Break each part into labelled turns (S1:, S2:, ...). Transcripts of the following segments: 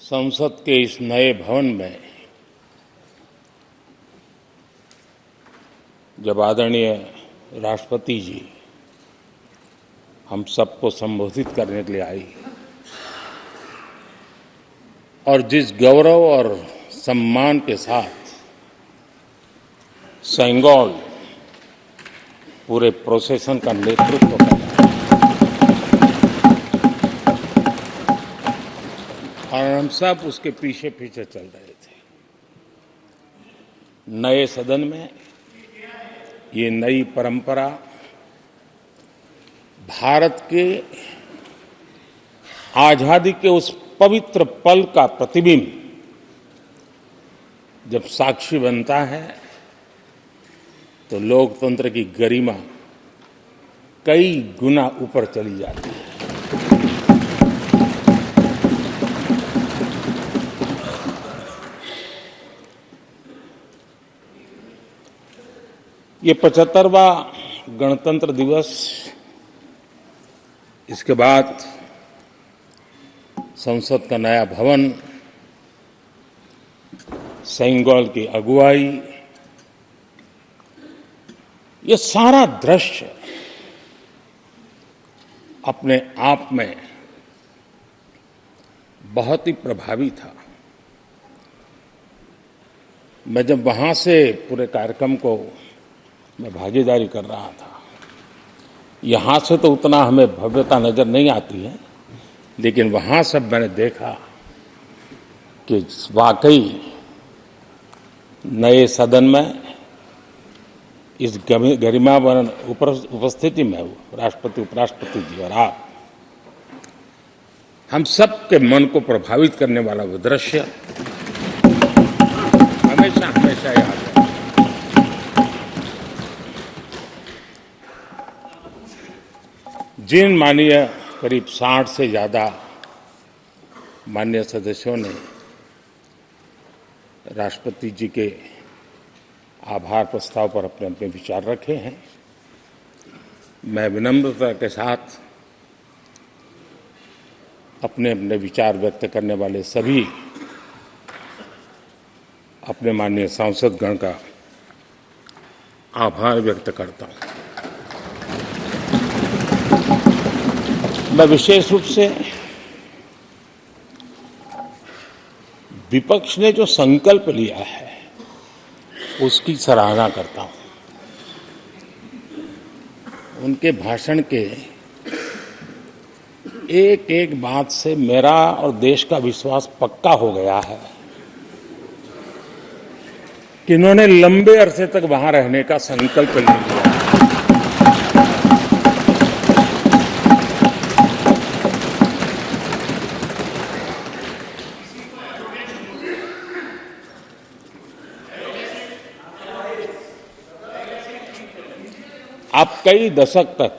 S1: संसद के इस नए भवन में जब आदरणीय राष्ट्रपति जी हम सबको संबोधित करने के लिए आई और जिस गौरव और सम्मान के साथ सेंगोल पूरे प्रोसेसन का नेतृत्व कर रहा है और हम सब उसके पीछे पीछे चल रहे थे। नए सदन में ये नई परंपरा भारत के आजादी के उस पवित्र पल का प्रतिबिंब जब साक्षी बनता है तो लोकतंत्र की गरिमा कई गुना ऊपर चली जाती है। ये 75वां गणतंत्र दिवस, इसके बाद संसद का नया भवन, सेंगोल की अगुवाई, ये सारा दृश्य अपने आप में बहुत ही प्रभावी था। मैं जब वहां से पूरे कार्यक्रम को मैं भागीदारी कर रहा था, यहां से तो उतना हमें भव्यता नजर नहीं आती है, लेकिन वहां सब मैंने देखा कि वाकई नए सदन में इस गरिमावान उपस्थिति में राष्ट्रपति, उपराष्ट्रपति जी और आप, हम सब के मन को प्रभावित करने वाला वो दृश्य हमेशा हमेशा याद है। जिन माननीय करीब 60 से ज्यादा माननीय सदस्यों ने राष्ट्रपति जी के आभार प्रस्ताव पर अपने अपने विचार रखे हैं, मैं विनम्रता के साथ अपने अपने विचार व्यक्त करने वाले सभी अपने माननीय सांसदगण का आभार व्यक्त करता हूं। मैं विशेष रूप से विपक्ष ने जो संकल्प लिया है उसकी सराहना करता हूं। उनके भाषण के एक एक बात से मेरा और देश का विश्वास पक्का हो गया है कि इन्होंने लंबे अरसे तक वहां रहने का संकल्प लिया। आप कई दशक तक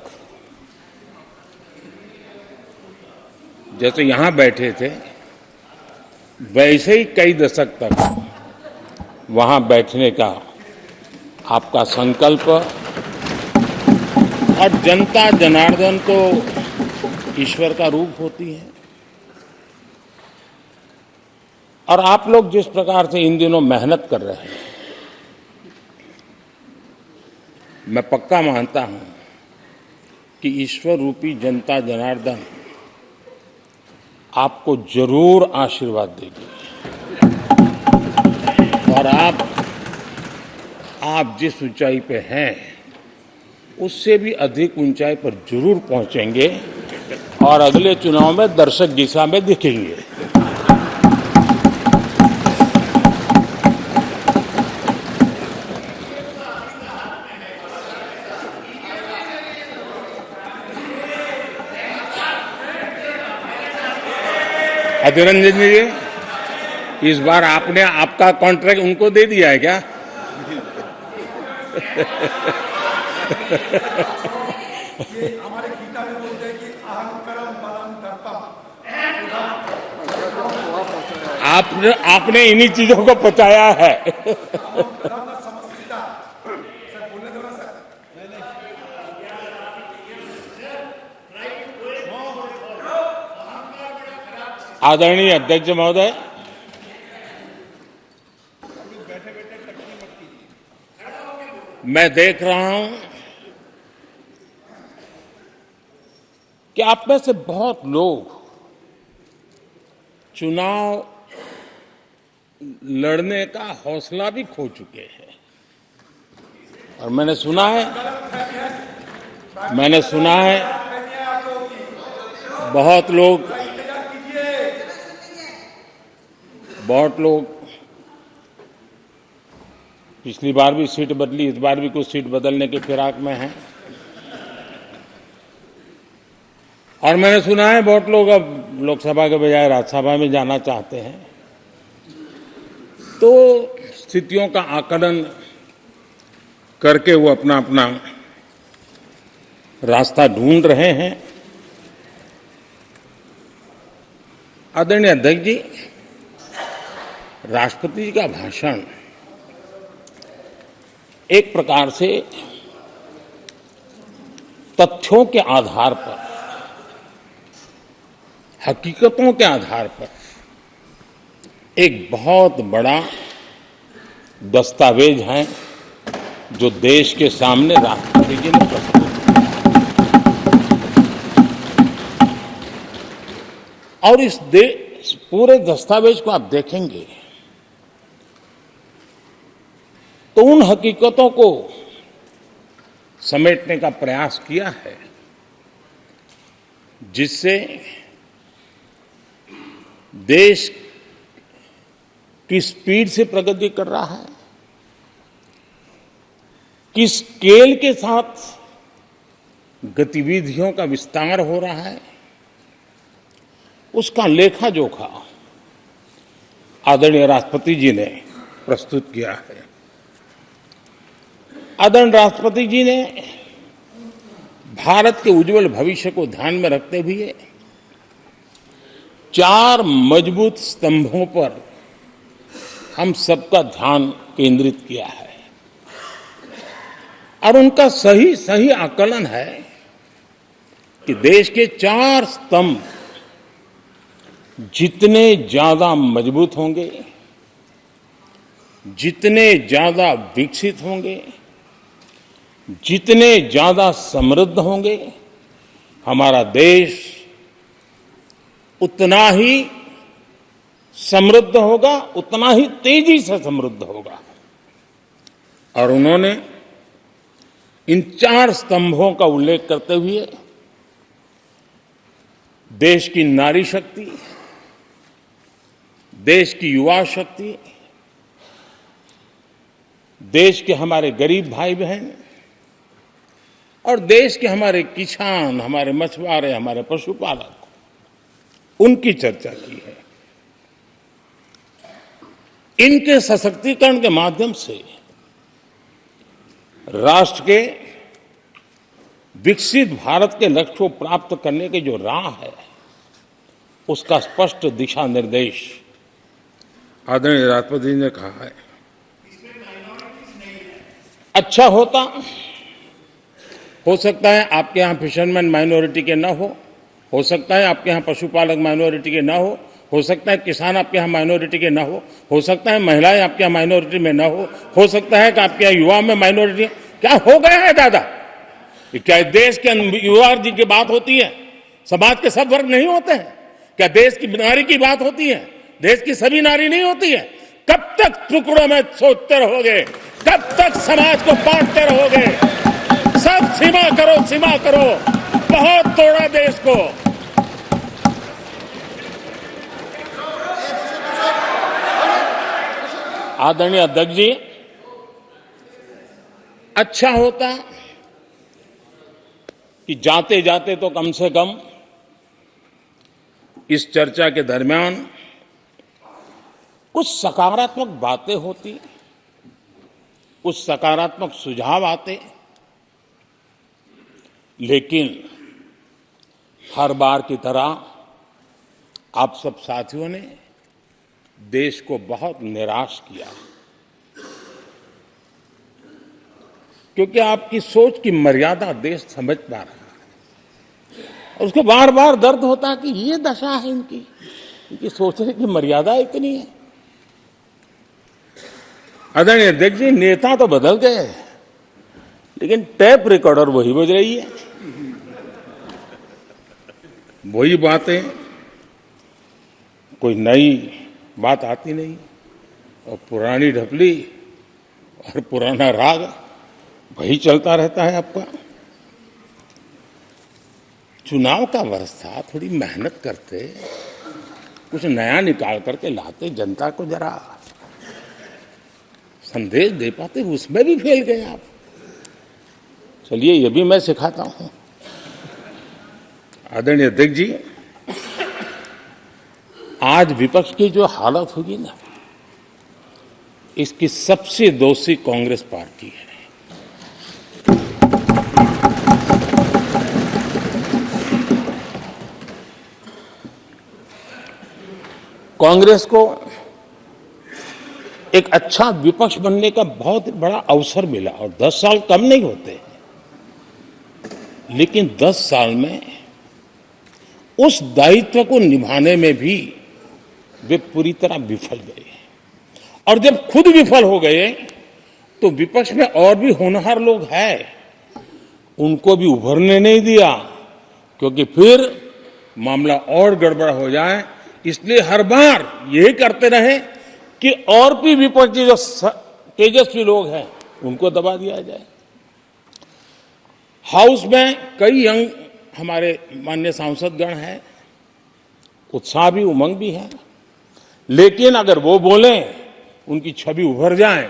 S1: जैसे यहां बैठे थे वैसे ही कई दशक तक वहां बैठने का आपका संकल्प, और जनता जनार्दन तो ईश्वर का रूप होती है, और आप लोग जिस प्रकार से इन दिनों मेहनत कर रहे हैं, मैं पक्का मानता हूं कि ईश्वर रूपी जनता जनार्दन आपको जरूर आशीर्वाद देगी और आप जिस ऊंचाई पे हैं उससे भी अधिक ऊंचाई पर जरूर पहुंचेंगे और अगले चुनाव में दर्शक दिशा में दिखेंगे। अधीर रंजन जी, इस बार आपने आपका कॉन्ट्रैक्ट उनको दे दिया है क्या?
S2: हमारे गीता में बोलते हैं कि अहंकारम बलम दर्पम।
S1: आपने इन्हीं चीजों को पचाया है। आदरणीय अध्यक्ष महोदय, मैं देख रहा हूं कि आप में से बहुत लोग चुनाव लड़ने का हौसला भी खो चुके हैं। और मैंने सुना है बहुत लोग पिछली बार भी सीट बदली, इस बार भी कुछ सीट बदलने की फिराक में हैं। और मैंने सुना है बहुत लोग अब लोकसभा के बजाय राज्यसभा में जाना चाहते हैं। तो स्थितियों का आकलन करके वो अपना अपना रास्ता ढूंढ रहे हैं। आदरणीय अध्यक्ष जी, राष्ट्रपति जी का भाषण एक प्रकार से तथ्यों के आधार पर, हकीकतों के आधार पर एक बहुत बड़ा दस्तावेज है जो देश के सामने राष्ट्रपति जी ने प्रस्तुत किया। और इस पूरे दस्तावेज को आप देखेंगे तो उन हकीकतों को समेटने का प्रयास किया है जिससे देश किस स्पीड से प्रगति कर रहा है, किस स्केल के साथ गतिविधियों का विस्तार हो रहा है, उसका लेखा जोखा आदरणीय राष्ट्रपति जी ने प्रस्तुत किया है। आदरणीय राष्ट्रपति जी ने भारत के उज्जवल भविष्य को ध्यान में रखते हुए 4 मजबूत स्तंभों पर हम सबका ध्यान केंद्रित किया है। और उनका सही आकलन है कि देश के 4 स्तंभ जितने ज्यादा मजबूत होंगे, जितने ज्यादा विकसित होंगे, जितने ज्यादा समृद्ध होंगे, हमारा देश उतना ही समृद्ध होगा, उतना ही तेजी से समृद्ध होगा। और उन्होंने इन 4 स्तंभों का उल्लेख करते हुए देश की नारी शक्ति, देश की युवा शक्ति, देश के हमारे गरीब भाई बहन और देश के हमारे किसान, हमारे मछुआरे, हमारे पशुपालक, उनकी चर्चा की है। इनके सशक्तिकरण के माध्यम से राष्ट्र के विकसित भारत के लक्ष्य को प्राप्त करने की जो राह है, उसका स्पष्ट दिशा निर्देश आदरणीय राष्ट्रपति जी ने कहा है। अच्छा हो सकता है आपके यहां फिशरमैन माइनॉरिटी के ना हो सकता है आपके यहां पशुपालक माइनॉरिटी के ना हो सकता है किसान आपके यहां माइनॉरिटी के ना हो सकता है महिलाएं आपके यहां माइनॉरिटी में ना हो सकता है कि आपके यहां युवा में माइनॉरिटी। क्या हो गया है दादा? क्या देश के युवा जी की बात होती है? समाज के सब वर्ग नहीं होते हैं? क्या देश की नारी की बात होती है? देश की सभी नारी नहीं होती है? कब तक टुकड़ों में सोचते रहोगे? कब तक समाज को बांटते रहोगे? सब सीमा करो, बहुत तोड़ा देश को। आदरणीय अध्यक्ष जी, अच्छा होता कि जाते जाते तो कम से कम इस चर्चा के दरमियान कुछ सकारात्मक बातें होती, कुछ सकारात्मक सुझाव आते। लेकिन हर बार की तरह आप सब साथियों ने देश को बहुत निराश किया, क्योंकि आपकी सोच की मर्यादा देश समझ पा रहा है। उसको बार बार दर्द होता कि ये दशा है इनकी, कि सोचने की मर्यादा इतनी है। आदरणीय अध्यक्ष जी, नेता तो बदल गए, लेकिन टेप रिकॉर्डर वही बज रही है, वही बातें, कोई नई बात आती नहीं, और पुरानी ढपली और पुराना राग वही चलता रहता है आपका। चुनाव का वर्ष था, थोड़ी मेहनत करते, कुछ नया निकाल करके लाते, जनता को जरा संदेश दे पाते, उसमें भी फेल गए आप। चलिए, ये भी मैं सिखाता हूं। आदरणीय अध्यक्ष जी, आज विपक्ष की जो हालत होगी ना, इसकी सबसे दोषी कांग्रेस पार्टी है। कांग्रेस को एक अच्छा विपक्ष बनने का बहुत बड़ा अवसर मिला, और 10 साल कम नहीं होते, लेकिन 10 साल में उस दायित्व को निभाने में भी वे पूरी तरह विफल गए। और जब खुद विफल हो गए तो विपक्ष में और भी होनहार लोग हैं, उनको भी उभरने नहीं दिया, क्योंकि फिर मामला और गड़बड़ हो जाए। इसलिए हर बार यही करते रहे कि और भी विपक्षी जो तेजस्वी लोग हैं उनको दबा दिया जाए। हाउस में कई यंग हमारे माननीय सांसदगण हैं, उत्साह भी उमंग भी है, लेकिन अगर वो बोलें, उनकी छवि उभर जाए,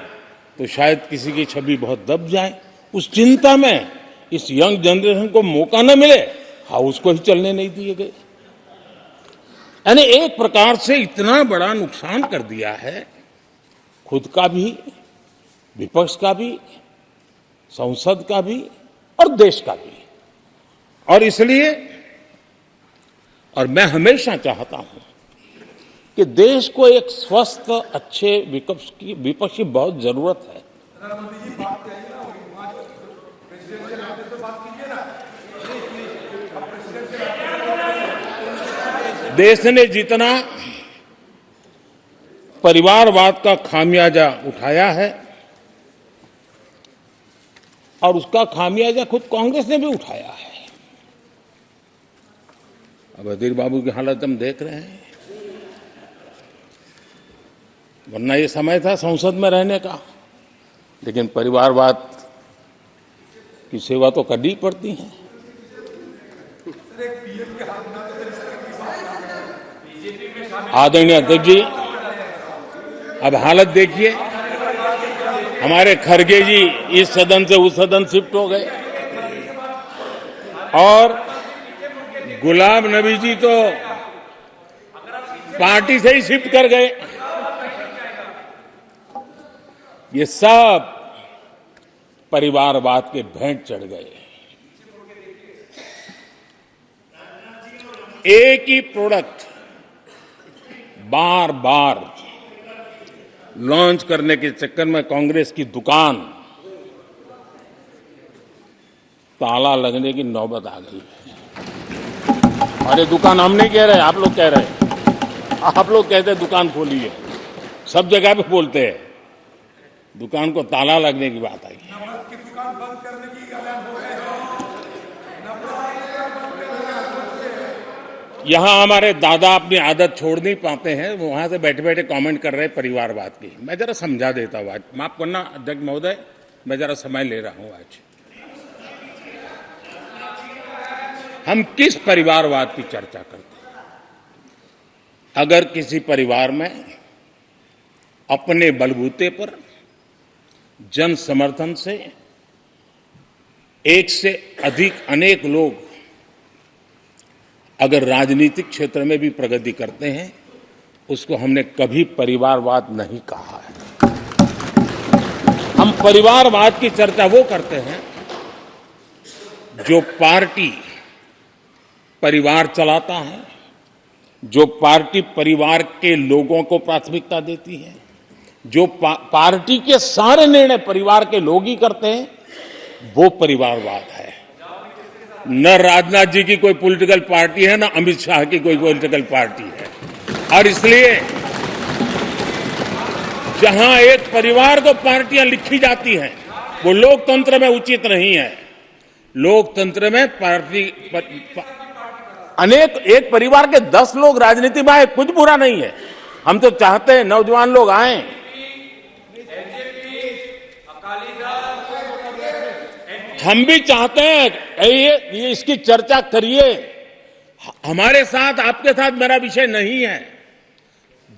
S1: तो शायद किसी की छवि बहुत दब जाए। उस चिंता में इस यंग जनरेशन को मौका न मिले, हाउस को ही चलने नहीं दिए गए। यानी एक प्रकार से इतना बड़ा नुकसान कर दिया है, खुद का भी, विपक्ष का भी, संसद का भी और देश का भी। और इसलिए, और मैं हमेशा चाहता हूं कि देश को एक स्वस्थ अच्छे विपक्ष की बहुत जरूरत है।
S2: प्रधानमंत्री जी, बात कहिए ना, प्रेसिडेंशियल आदेश पे बात कीजिए ना।
S1: देश ने जितना परिवारवाद का खामियाजा उठाया है, और उसका खामियाजा खुद कांग्रेस ने भी उठाया है। अब अधीर बाबू की हालत हम देख रहे हैं, वरना ये समय था संसद में रहने का, लेकिन परिवारवाद की सेवा तो करनी पड़ती है। आदरणीय अध्यक्ष जी, अब हालत देखिए, हमारे खरगे जी इस सदन से उस सदन शिफ्ट हो गए, और गुलाम नबी जी तो पार्टी से ही शिफ्ट कर गए। ये सब परिवारवाद के भेंट चढ़ गए। एक ही प्रोडक्ट बार बार लॉन्च करने के चक्कर में कांग्रेस की दुकान ताला लगने की नौबत आ गई है। और ये दुकान हम नहीं कह रहे, आप लोग कह रहे हैं। आप लोग कहते हैं दुकान खोली है, सब जगह पे बोलते हैं, दुकान को ताला लगने की बात आई है।
S2: नवरत्न की दुकान बंद करने की ऐलान हो गए।
S1: यहां हमारे दादा अपनी आदत छोड़ नहीं पाते हैं, वहां से बैठे बैठे कमेंट कर रहे हैं परिवारवाद की। मैं जरा समझा देता हूं, आज माफ करना अध्यक्ष महोदय, मैं जरा समय ले रहा हूं। आज हम किस परिवारवाद की चर्चा करते हैं? अगर किसी परिवार में अपने बलबूते पर जन समर्थन से एक से अधिक अनेक लोग अगर राजनीतिक क्षेत्र में भी प्रगति करते हैं, उसको हमने कभी परिवारवाद नहीं कहा है। हम परिवारवाद की चर्चा वो करते हैं जो पार्टी परिवार चलाता है, जो पार्टी परिवार के लोगों को प्राथमिकता देती है, जो पार्टी के सारे निर्णय परिवार के लोग ही करते हैं, वो परिवारवाद है। न राजनाथ जी की कोई पॉलिटिकल पार्टी है, न अमित शाह की कोई पॉलिटिकल पार्टी है। और इसलिए जहां एक परिवार को पार्टियां लिखी जाती हैं, वो लोकतंत्र में उचित नहीं है। लोकतंत्र में अनेक एक परिवार के 10 लोग राजनीति में आए, कुछ बुरा नहीं है। हम तो चाहते हैं नौजवान लोग आए। हम भी चाहते हैं ये इसकी चर्चा करिए। हमारे साथ, आपके साथ मेरा विषय नहीं है।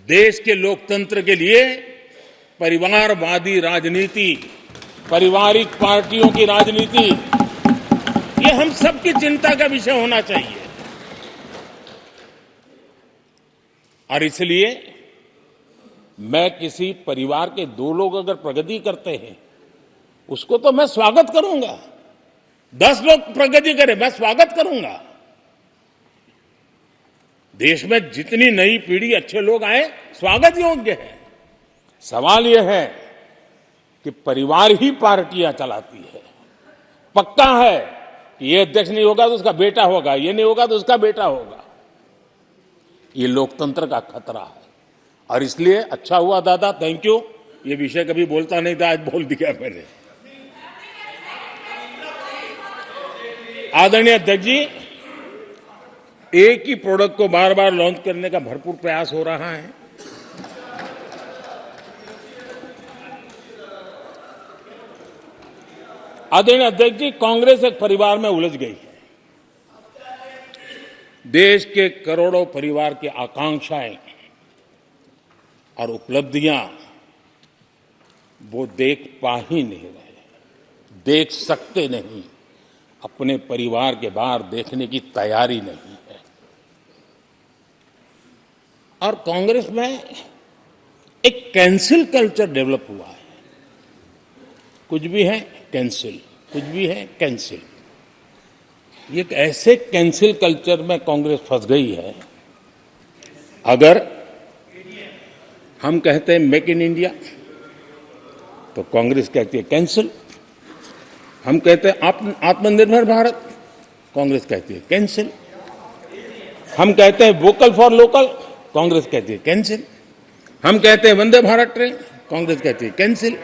S1: देश के लोकतंत्र के लिए परिवारवादी राजनीति, पारिवारिक पार्टियों की राजनीति, ये हम सबकी चिंता का विषय होना चाहिए। और इसलिए मैं किसी परिवार के 2 लोग अगर प्रगति करते हैं, उसको तो मैं स्वागत करूंगा। 10 लोग प्रगति करें, मैं स्वागत करूंगा। देश में जितनी नई पीढ़ी अच्छे लोग आए, स्वागत योग्य है। सवाल यह है कि परिवार ही पार्टियां चलाती है। पक्का है कि ये अध्यक्ष नहीं होगा तो उसका बेटा होगा, ये नहीं होगा तो उसका बेटा होगा। ये लोकतंत्र का खतरा है। और इसलिए अच्छा हुआ दादा, थैंक यू। ये विषय कभी बोलता नहीं था, आज बोल दिया मैंने। आदरणीय अध्यक्ष जी, एक ही प्रोडक्ट को बार बार लॉन्च करने का भरपूर प्रयास हो रहा है। आदरणीय अध्यक्ष जी, कांग्रेस एक परिवार में उलझ गई है। देश के करोड़ों परिवार की आकांक्षाएं और उपलब्धियां वो देख पा ही नहीं रहे, देख सकते नहीं। अपने परिवार के बाहर देखने की तैयारी नहीं है। और कांग्रेस में एक कैंसिल कल्चर डेवलप हुआ है। कुछ भी है कैंसिल, कुछ भी है कैंसिल। ये एक ऐसे कैंसिल कल्चर में कांग्रेस फंस गई है। अगर हम कहते हैं मेक इन इंडिया, तो कांग्रेस कहती है कैंसिल। हम कहते हैं आत्मनिर्भर भारत, कांग्रेस कहती है कैंसिल। हम कहते हैं वोकल फॉर लोकल, कांग्रेस कहती है कैंसिल। हम कहते हैं वंदे भारत ट्रेन, कांग्रेस कहती है कैंसिल।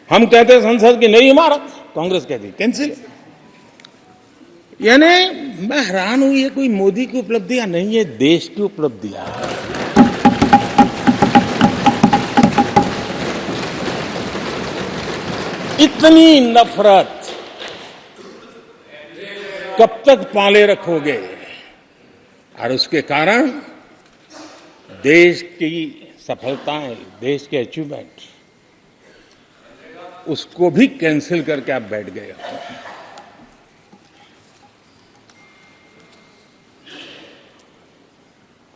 S1: हम कहते हैं संसद की नई इमारत, कांग्रेस कहती है कैंसिल। यानी मैं हैरान हूं, ये कोई मोदी की उपलब्धियां नहीं है, देश की उपलब्धियां है। इतनी नफरत कब तक पाले रखोगे? और उसके कारण देश की सफलताएं, देश के अचीवमेंट, उसको भी कैंसिल करके आप बैठ गए हो।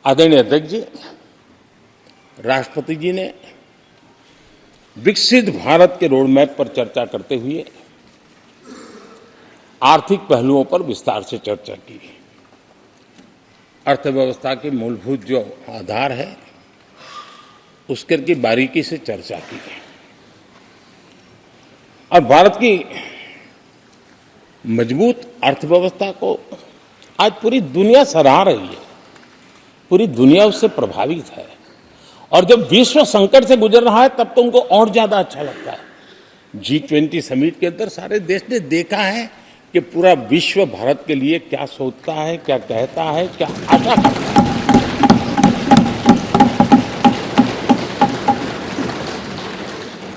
S1: आदरणीय अध्यक्ष जी, राष्ट्रपति जी ने विकसित भारत के रोड मैप पर चर्चा करते हुए आर्थिक पहलुओं पर विस्तार से चर्चा की। अर्थव्यवस्था के मूलभूत जो आधार है, उसके की बारीकी से चर्चा की। और भारत की मजबूत अर्थव्यवस्था को आज पूरी दुनिया सराह रही है, पूरी दुनिया उससे प्रभावित है। और जब विश्व संकट से गुजर रहा है, तब तो उनको और ज्यादा अच्छा लगता है। G20 समिट के अंदर सारे देश ने देखा है कि पूरा विश्व भारत के लिए क्या सोचता है, क्या कहता है, क्या आशा करता है।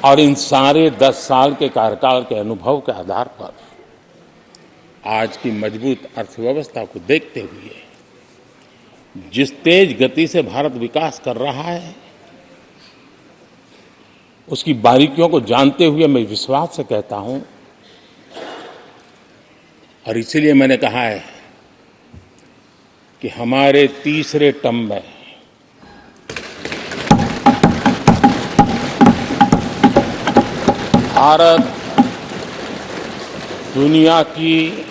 S1: और इन सारे 10 साल के कार्यकाल के अनुभव के आधार पर आज की मजबूत अर्थव्यवस्था को देखते हुए जिस तेज गति से भारत विकास कर रहा है, उसकी बारीकियों को जानते हुए मैं विश्वास से कहता हूं, और इसीलिए मैंने कहा है कि हमारे तीसरे टर्म में भारत दुनिया की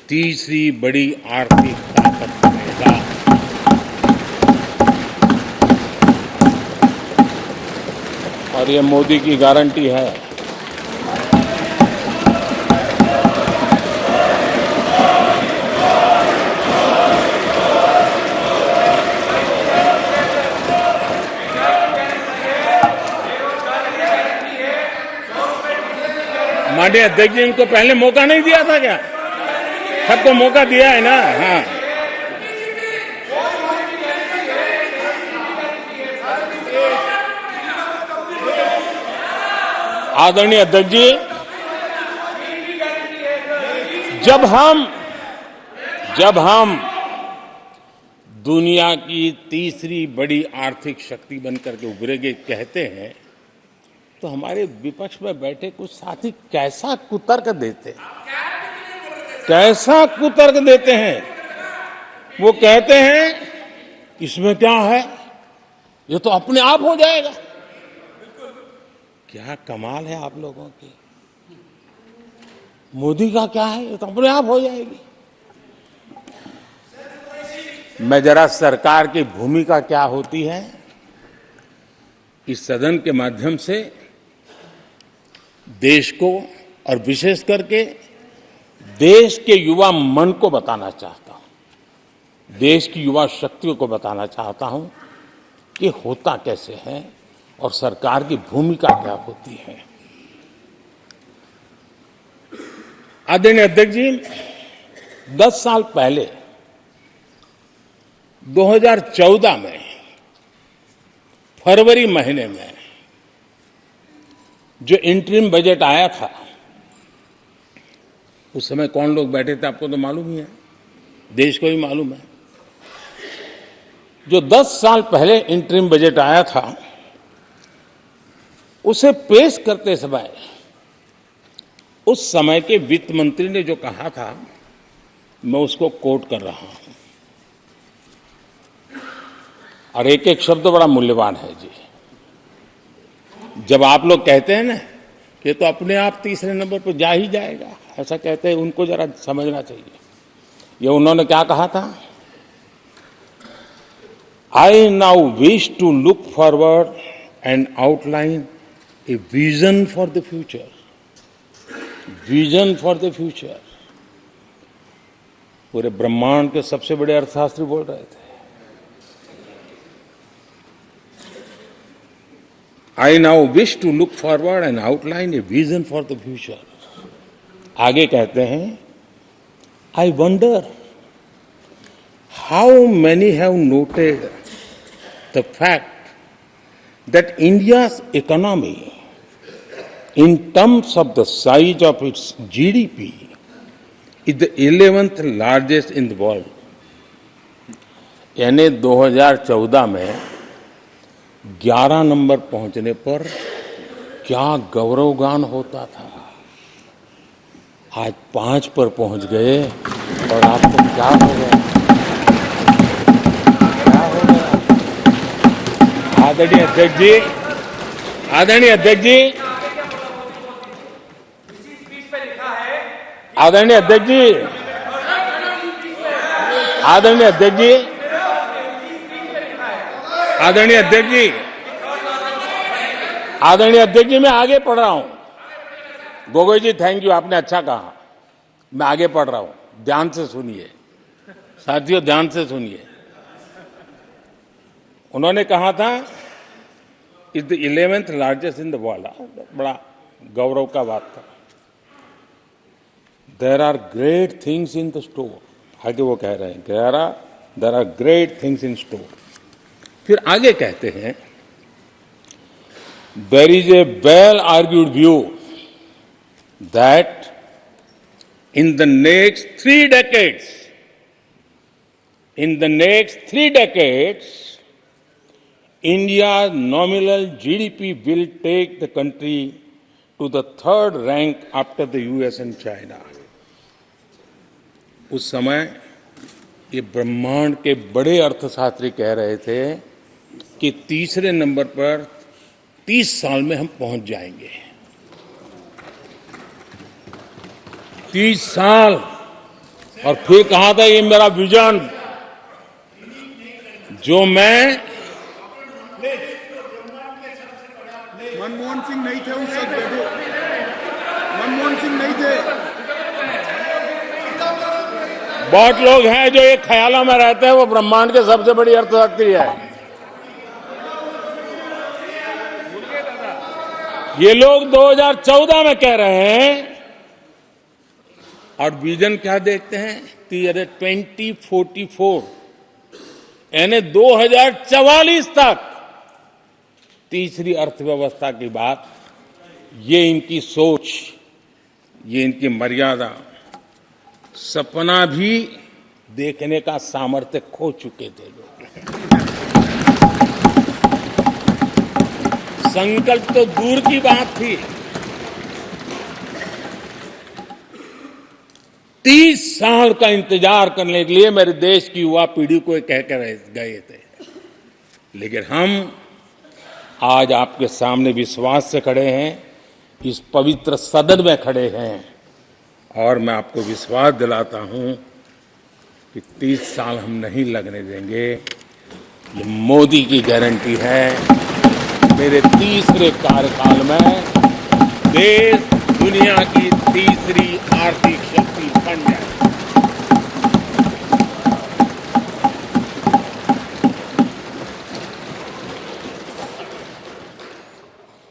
S1: तीसरी बड़ी आर्थिक ताकत बनेगा। और ये मोदी की गारंटी है। आदरणीय अध्यक्ष जी, इनको पहले मौका नहीं दिया था क्या? सबको मौका दिया है ना? हाँ, आदरणीय अध्यक्ष जी, जब हम दुनिया की तीसरी बड़ी आर्थिक शक्ति बनकर के उभरेंगे कहते हैं, तो हमारे विपक्ष में बैठे कुछ साथी कैसा कुतर्क देते हैं। वो कहते हैं इसमें क्या है, ये तो अपने आप हो जाएगा। क्या कमाल है आप लोगों की। मोदी का क्या है, ये तो अपने आप हो जाएगी। मैं जरा सरकार की भूमिका क्या होती है इस सदन के माध्यम से देश को और विशेष करके देश के युवा मन को बताना चाहता हूं, देश की युवा शक्तियों को बताना चाहता हूं कि होता कैसे है और सरकार की भूमिका क्या होती है। आदरणीय अध्यक्ष जी, 10 साल पहले 2014 में फरवरी महीने में जो इंटरिम बजट आया था, उस समय कौन लोग बैठे थे आपको तो मालूम ही है, देश को भी मालूम है। जो 10 साल पहले इंटरिम बजट आया था, उसे पेश करते समय उस समय के वित्त मंत्री ने जो कहा था, मैं उसको कोट कर रहा हूं, और एक एक शब्द बड़ा मूल्यवान है जी। जब आप लोग कहते हैं ना कि तो अपने आप तीसरे नंबर पर जा ही जाएगा, ऐसा कहते हैं, उनको जरा समझना चाहिए। ये उन्होंने क्या कहा था, I now wish to look forward and outline a vision for the future. Vision for the future. पूरे ब्रह्मांड के सबसे बड़े अर्थशास्त्री बोल रहे थे। I now wish to look forward and outline a vision for the future. आगे कहते हैं, I wonder how many have noted the fact that India's economy, in terms of the size of its GDP, is the 11th largest in the world. यानी 2014 में 11 number पहुंचने पर क्या गौरवगान होता था। आज 5 पर पहुंच गए और आपको क्या हो गया, क्या हो गया। आदरणीय अध्यक्ष जी, आदरणीय अध्यक्ष जी, आदरणीय अध्यक्ष जी, आदरणीय अध्यक्ष जी, आदरणीय अध्यक्ष जी, आदरणीय अध्यक्ष जी, मैं आगे पढ़ रहा हूं। गोगोई जी, थैंक यू, आपने अच्छा कहा। मैं आगे पढ़ रहा हूं, ध्यान से सुनिए साथियों, ध्यान से सुनिए। उन्होंने कहा था is the 11th largest in the world. बड़ा गौरव का बात था। There are great things in the store. आगे वो कह रहे हैं there are great things in store. फिर आगे कहते हैं, there is a well argued view that in the next 3 decades, India's nominal GDP will take the country to the 3rd rank after the US and China. उस समय ये ब्रह्मांड के बड़े अर्थशास्त्री कह रहे थे कि तीसरे नंबर पर 30 साल में हम पहुंच जाएंगे। 30 साल। और फिर कहा था ये मेरा विजन, जो मैं
S2: मनमोहन सिंह नहीं थे उस वक्त, मनमोहन सिंह नहीं थे।
S1: बहुत लोग हैं जो ये ख्यालों में रहते हैं वो ब्रह्मांड के सबसे बड़ी अर्थशक्ति है। ये लोग 2014 में कह रहे हैं और विजन क्या देखते हैं? 2044 यानी 2044 तक तीसरी अर्थव्यवस्था की बात, ये इनकी सोच, ये इनकी मर्यादा, सपना भी देखने का सामर्थ्य खो चुके थे लोग। संकल्प तो दूर की बात थी, 30 साल का इंतजार करने के लिए मेरे देश की युवा पीढ़ी को कह कर गए थे, लेकिन हम आज आपके सामने विश्वास से खड़े हैं, इस पवित्र सदन में खड़े हैं, और मैं आपको विश्वास दिलाता हूं कि 30 साल हम नहीं लगने देंगे। ये मोदी की गारंटी है, मेरे तीसरे कार्यकाल में देश दुनिया की तीसरी आर्थिक शक्ति बन जाए।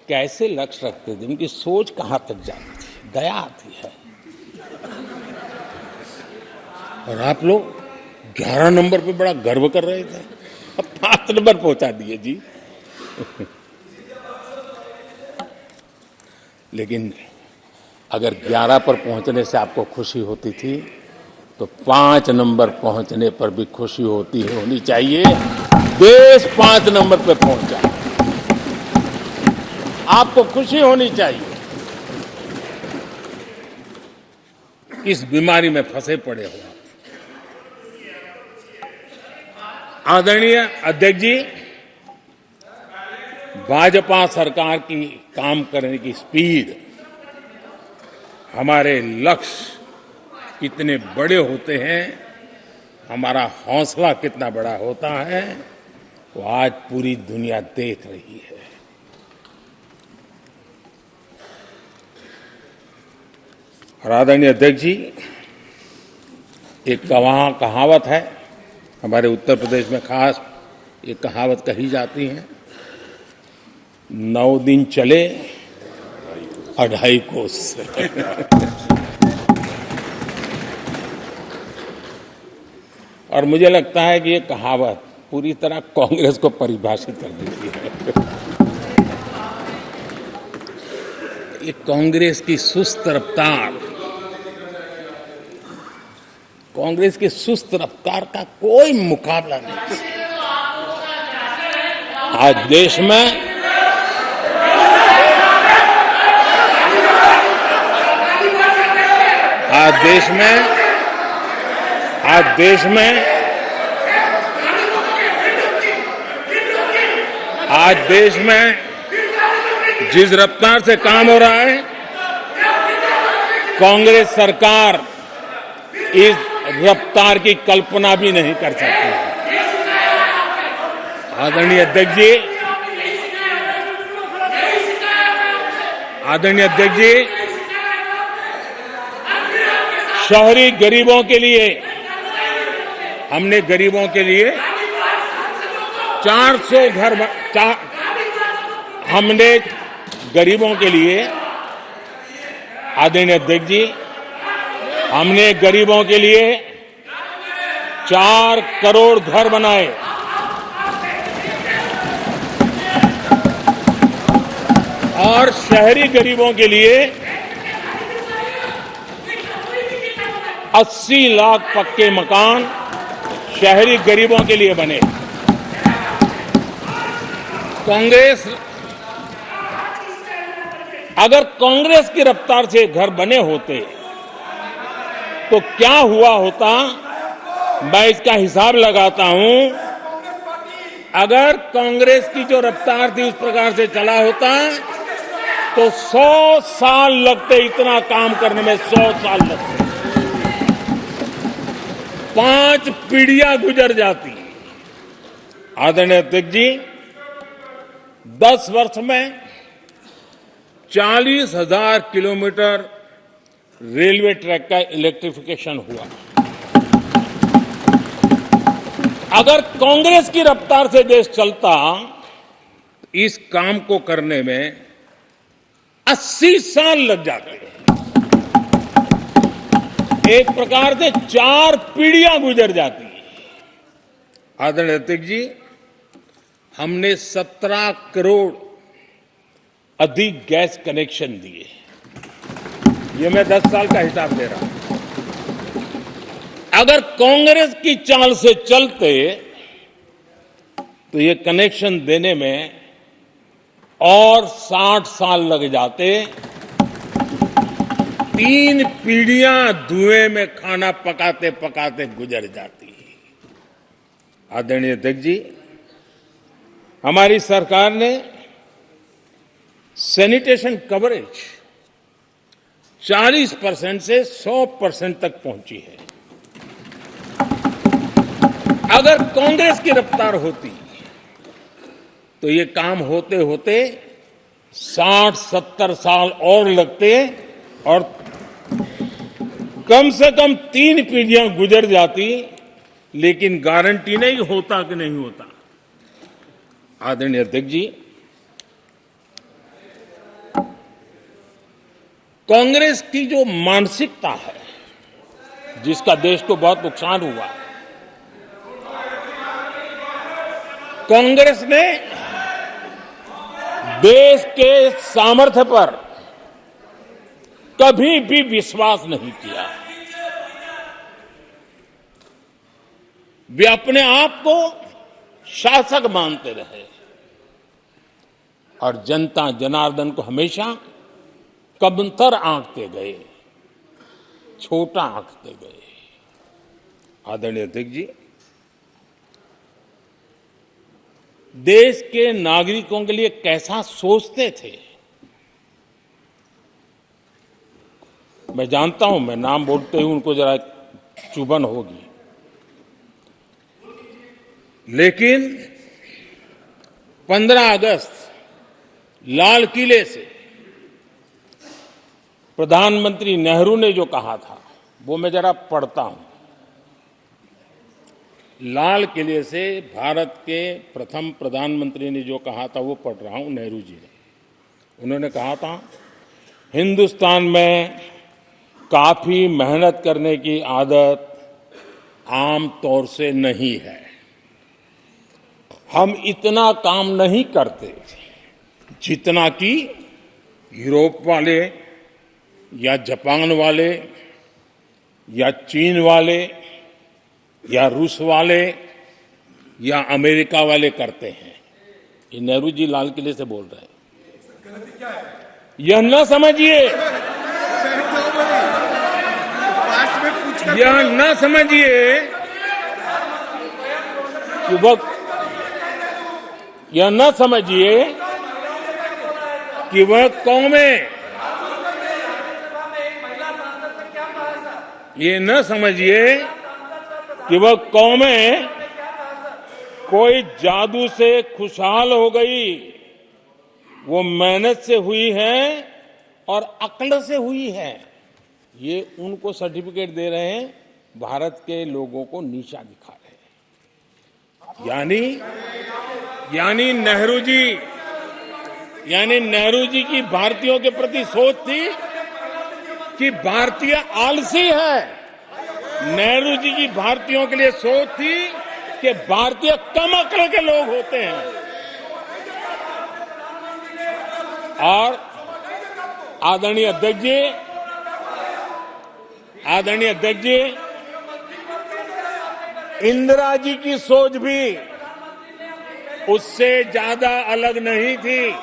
S1: कैसे लक्ष्य रखते थे, उनकी सोच कहां तक जाती थी, दया आती है। और आप लोग 11 नंबर पे बड़ा गर्व कर रहे थे, अब 5 नंबर पहुंचा दिए जी। लेकिन अगर 11 पर पहुंचने से आपको खुशी होती थी, तो 5 नंबर पहुंचने पर भी खुशी होनी चाहिए। देश 5 नंबर पे पहुंचा, आपको खुशी होनी चाहिए। इस बीमारी में फंसे पड़े हो। आदरणीय अध्यक्ष जी, भाजपा सरकार की काम करने की स्पीड, हमारे लक्ष्य कितने बड़े होते हैं, हमारा हौसला कितना बड़ा होता है, वो आज पूरी दुनिया देख रही है। और आदरणीय अध्यक्ष जी, एक कहावत है हमारे उत्तर प्रदेश में, खास ये कहावत कही जाती है, 9 दिन चले 2.5 कोस। और मुझे लगता है कि ये कहावत पूरी तरह कांग्रेस को परिभाषित कर देती है। ये कांग्रेस की सुस्त रफ्तार, कांग्रेस की सुस्त रफ्तार का कोई मुकाबला नहीं। आज देश में जिस रफ्तार से काम हो रहा है, कांग्रेस सरकार इस रफ्तार की कल्पना भी नहीं कर सकती। आदरणीय अध्यक्ष जी, शहरी गरीबों के लिए हमने 400 घर हमने गरीबों के लिए, आदरणीय अध्यक्ष जी, हमने गरीबों के लिए 4 करोड़ घर बनाए। और शहरी गरीबों के लिए 80 लाख पक्के मकान शहरी गरीबों के लिए बने। अगर कांग्रेस की रफ्तार से घर बने होते तो क्या हुआ होता, मैं इसका हिसाब लगाता हूं। अगर कांग्रेस की जो रफ्तार थी उस प्रकार से चला होता तो 100 साल लगते, इतना काम करने में 100 साल लगते, 5 पीढ़ियां गुजर जाती। आदरणीय अध्यक्ष जी, 10 वर्ष में 40,000 किलोमीटर रेलवे ट्रैक का इलेक्ट्रिफिकेशन हुआ। अगर कांग्रेस की रफ्तार से देश चलता, इस काम को करने में 80 साल लग जाते। एक प्रकार से 4 पीढ़ियां गुजर जाती है। आदरणीय अध्यक्ष जी, हमने 17 करोड़ अधिक गैस कनेक्शन दिए। ये मैं 10 साल का हिसाब दे रहा हूं। अगर कांग्रेस की चाल से चलते तो ये कनेक्शन देने में और 60 साल लग जाते। 3 पीढ़ियां धुएं में खाना पकाते पकाते गुजर जाती। आदरणीय अध्यक्ष जी, हमारी सरकार ने सैनिटेशन कवरेज 40% से 100% तक पहुंची है। अगर कांग्रेस की रफ्तार होती तो ये काम होते होते 60-70 साल और लगते और कम से कम 3 पीढ़ियां गुजर जाती, लेकिन गारंटी नहीं होता कि नहीं होता। आदरणीय अध्यक्ष जी, कांग्रेस की जो मानसिकता है, जिसका देश को बहुत नुकसान हुआ, कांग्रेस ने देश के सामर्थ्य पर कभी भी विश्वास नहीं किया। वे अपने आप को शासक मानते रहे और जनता जनार्दन को हमेशा कमतर आंकते गए, छोटा आंकते गए। आदरणीय अध्यक्ष जी, देश के नागरिकों के लिए कैसा सोचते थे, मैं जानता हूं। मैं नाम बोलते ही उनको जरा चुभन होगी, लेकिन 15 अगस्त लाल किले से प्रधानमंत्री नेहरू ने जो कहा था, वो मैं जरा पढ़ता हूं। लाल किले से भारत के प्रथम प्रधानमंत्री ने जो कहा था वो पढ़ रहा हूं, नेहरू जी ने। उन्होंने कहा था, हिंदुस्तान में काफी मेहनत करने की आदत आम तौर से नहीं है। हम इतना काम नहीं करते जितना कि यूरोप वाले या जापान वाले या चीन वाले या रूस वाले या अमेरिका वाले करते हैं। ये नेहरू जी लाल किले से बोल रहे हैं। यह न समझिए, यह न समझिए कि वह, यह न समझिए कि वह कौमें, ये न समझिए कि वह कौमें कोई जादू से खुशहाल हो गई। वो मेहनत से हुई है और अक्ल से हुई है। ये उनको सर्टिफिकेट दे रहे हैं, भारत के लोगों को नीचा दिखा रहे हैं। यानी नेहरू जी की भारतीयों के प्रति सोच थी कि भारतीय आलसी है। नेहरू जी की भारतीयों के लिए सोच थी कि भारतीय कम अक्ल के लोग होते हैं। और आदरणीय अध्यक्ष जी, इंदिरा जी की सोच भी उससे ज्यादा अलग नहीं थी।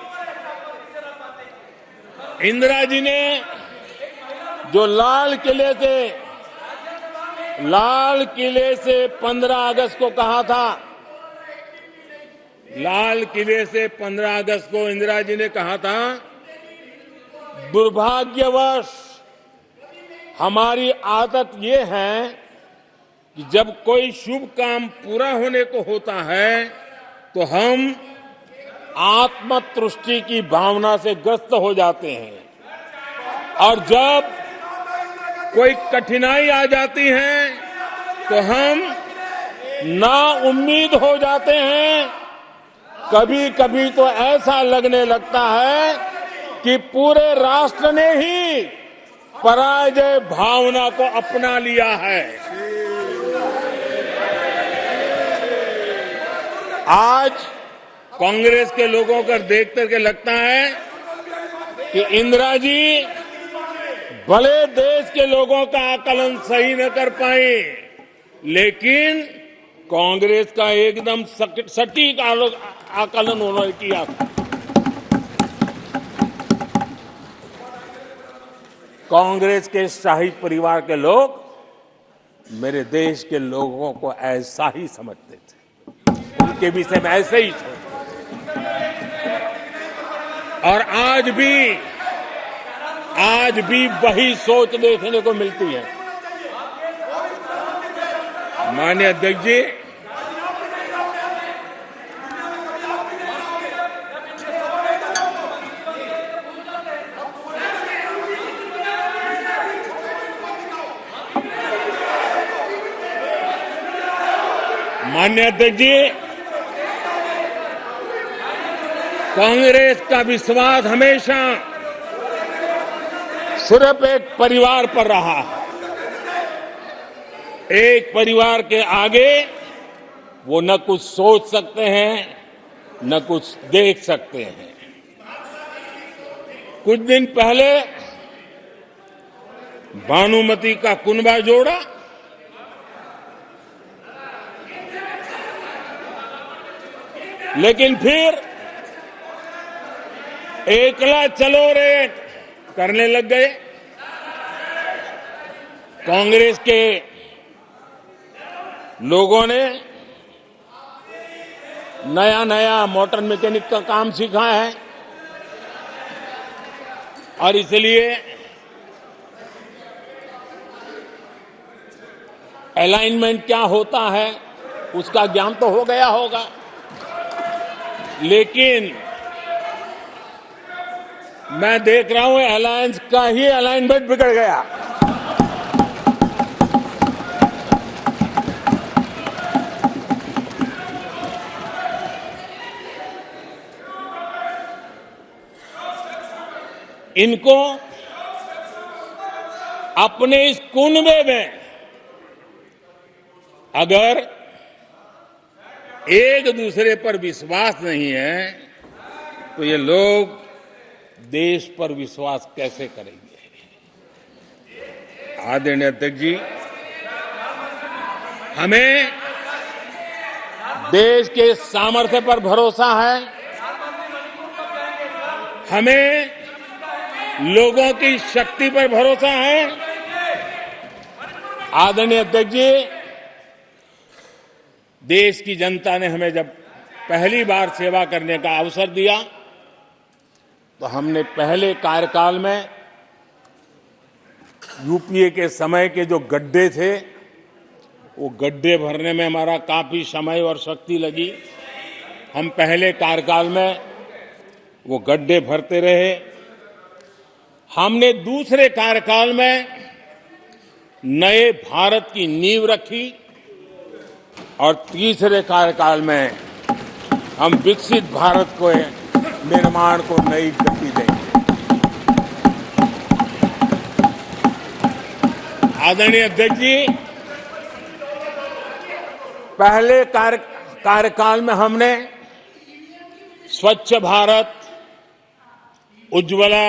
S1: इंदिरा जी ने जो लाल किले से 15 अगस्त को कहा था, लाल किले से 15 अगस्त को इंदिरा जी ने कहा था, दुर्भाग्यवश हमारी आदत ये है कि जब कोई शुभ काम पूरा होने को होता है तो हम आत्मतुष्टि की भावना से ग्रस्त हो जाते हैं, और जब कोई कठिनाई आ जाती है तो हम ना उम्मीद हो जाते हैं। कभी कभी तो ऐसा लगने लगता है कि पूरे राष्ट्र ने ही पराजय भावना को अपना लिया है। आज कांग्रेस के लोगों को देख करके लगता है कि इंदिरा जी भले देश के लोगों का आकलन सही न कर पाए, लेकिन कांग्रेस का एकदम सटीक आकलन उन्होंने किया था। कांग्रेस के शाही परिवार के लोग मेरे देश के लोगों को ऐसा ही समझते थे, उनके विषय में ऐसे ही सोचते। और आज भी वही सोच देखने को मिलती है। माननीय अध्यक्ष जी, कांग्रेस का विश्वास हमेशा सिर्फ एक परिवार पर रहा है। एक परिवार के आगे वो न कुछ सोच सकते हैं, न कुछ देख सकते हैं। कुछ दिन पहले भानुमति का कुनबा जोड़ा, लेकिन फिर एकला चलो रे करने लग गए। कांग्रेस के लोगों ने नया नया मोटर मैकेनिक का काम सीखा है और इसलिए अलाइनमेंट क्या होता है उसका ज्ञान तो हो गया होगा, लेकिन मैं देख रहा हूं अलायंस का ही अलाइनमेंट बिगड़ गया। इनको अपने इस कुनबे में अगर एक दूसरे पर विश्वास नहीं है तो ये लोग देश पर विश्वास कैसे करेंगे। आदरणीय अध्यक्ष जी, हमें देश के सामर्थ्य पर भरोसा है, हमें लोगों की शक्ति पर भरोसा है। आदरणीय अध्यक्ष जी, देश की जनता ने हमें जब पहली बार सेवा करने का अवसर दिया तो हमने पहले कार्यकाल में यूपीए के समय के जो गड्ढे थे वो गड्ढे भरने में हमारा काफी समय और शक्ति लगी। हम पहले कार्यकाल में वो गड्ढे भरते रहे। हमने दूसरे कार्यकाल में नए भारत की नींव रखी और तीसरे कार्यकाल में हम विकसित भारत को निर्माण को नई गति देंगे। आदरणीय अध्यक्ष जी, पहले कार्यकाल में हमने स्वच्छ भारत, उज्ज्वला,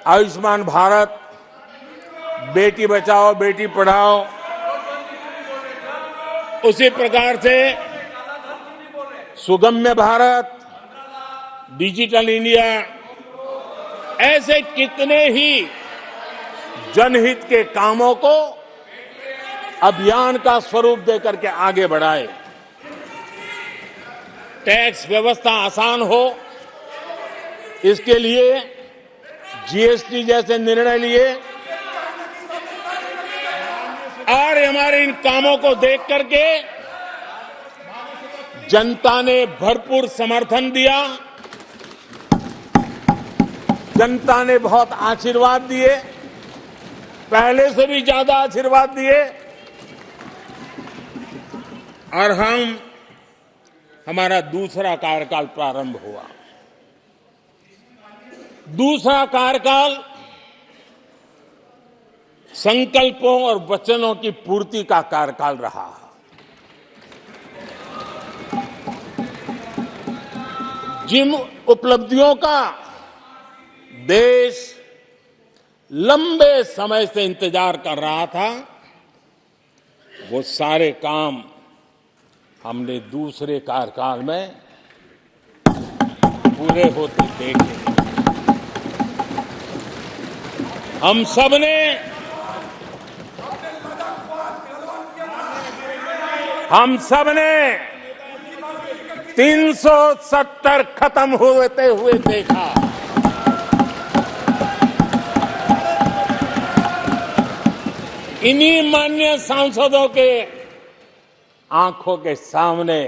S1: आयुष्मान भारत, बेटी बचाओ बेटी पढ़ाओ, उसी प्रकार से सुगम्य भारत, डिजिटल इंडिया, ऐसे कितने ही जनहित के कामों को अभियान का स्वरूप देकर के आगे बढ़ाए। टैक्स व्यवस्था आसान हो, इसके लिए जीएसटी जैसे निर्णय लिए और हमारे इन कामों को देख करके जनता ने भरपूर समर्थन दिया। जनता ने बहुत आशीर्वाद दिए, पहले से भी ज्यादा आशीर्वाद दिए और हमारा दूसरा कार्यकाल प्रारंभ हुआ। दूसरा कार्यकाल संकल्पों और वचनों की पूर्ति का कार्यकाल रहा। जिन उपलब्धियों का देश लंबे समय से इंतजार कर रहा था, वो सारे काम हमने दूसरे कार्यकाल में पूरे होते देखे। हम सबने 370 खत्म होते हुए देखा। इन्हीं माननीय सांसदों के आंखों के सामने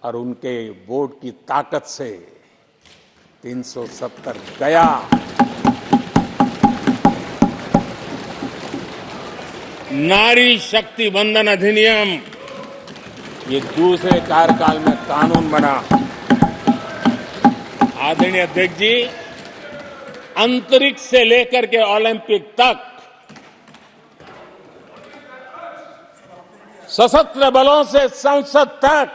S1: और उनके वोट की ताकत से 370 गया। नारी शक्ति वंदन अधिनियम ये दूसरे कार्यकाल में कानून बना। आदरणीय अध्यक्ष जी, अंतरिक्ष से लेकर के ओलंपिक तक सशस्त्र बलों से संसद तक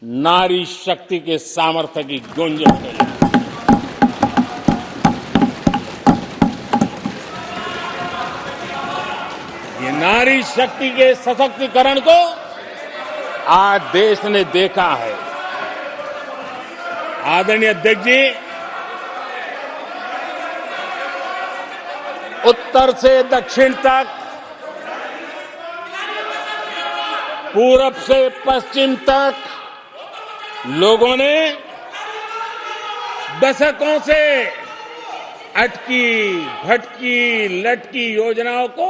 S1: नारी शक्ति के सामर्थ्य की गूंज उठी। ये नारी शक्ति के सशक्तिकरण को आज देश ने देखा है। आदरणीय अध्यक्ष जी, उत्तर से दक्षिण तक, पूरब से पश्चिम तक लोगों ने दशकों से अटकी भटकी लटकी योजनाओं को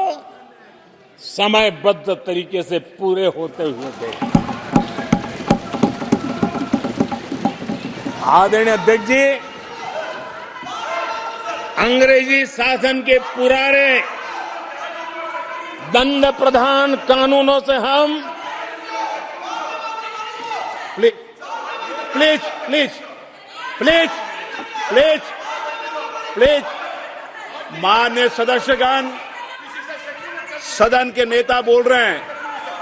S1: समयबद्ध तरीके से पूरे होते हुए देखा। आदरणीय अध्यक्ष जी, अंग्रेजी शासन के पुराने दंड प्रधान कानूनों से हम please please please please please
S2: माननीय सदस्यगण, सदन के नेता बोल रहे हैं,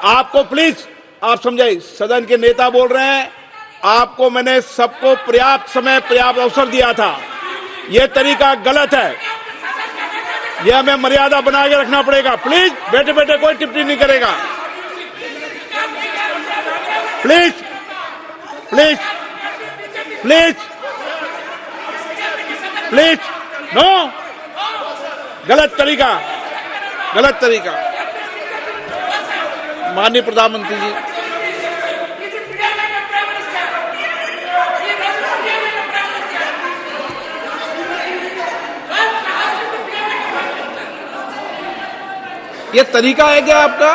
S2: आपको प्लीज आप समझाइए। सदन के नेता बोल रहे हैं, आपको मैंने सबको पर्याप्त समय पर्याप्त अवसर दिया था। यह तरीका गलत है, यह हमें मर्यादा बना के रखना पड़ेगा। प्लीज बैठे बैठे कोई टिप्पणी नहीं करेगा। Please please please please no, गलत तरीका, गलत तरीका। माननीय प्रधानमंत्री जी, ये तरीका है क्या आपका?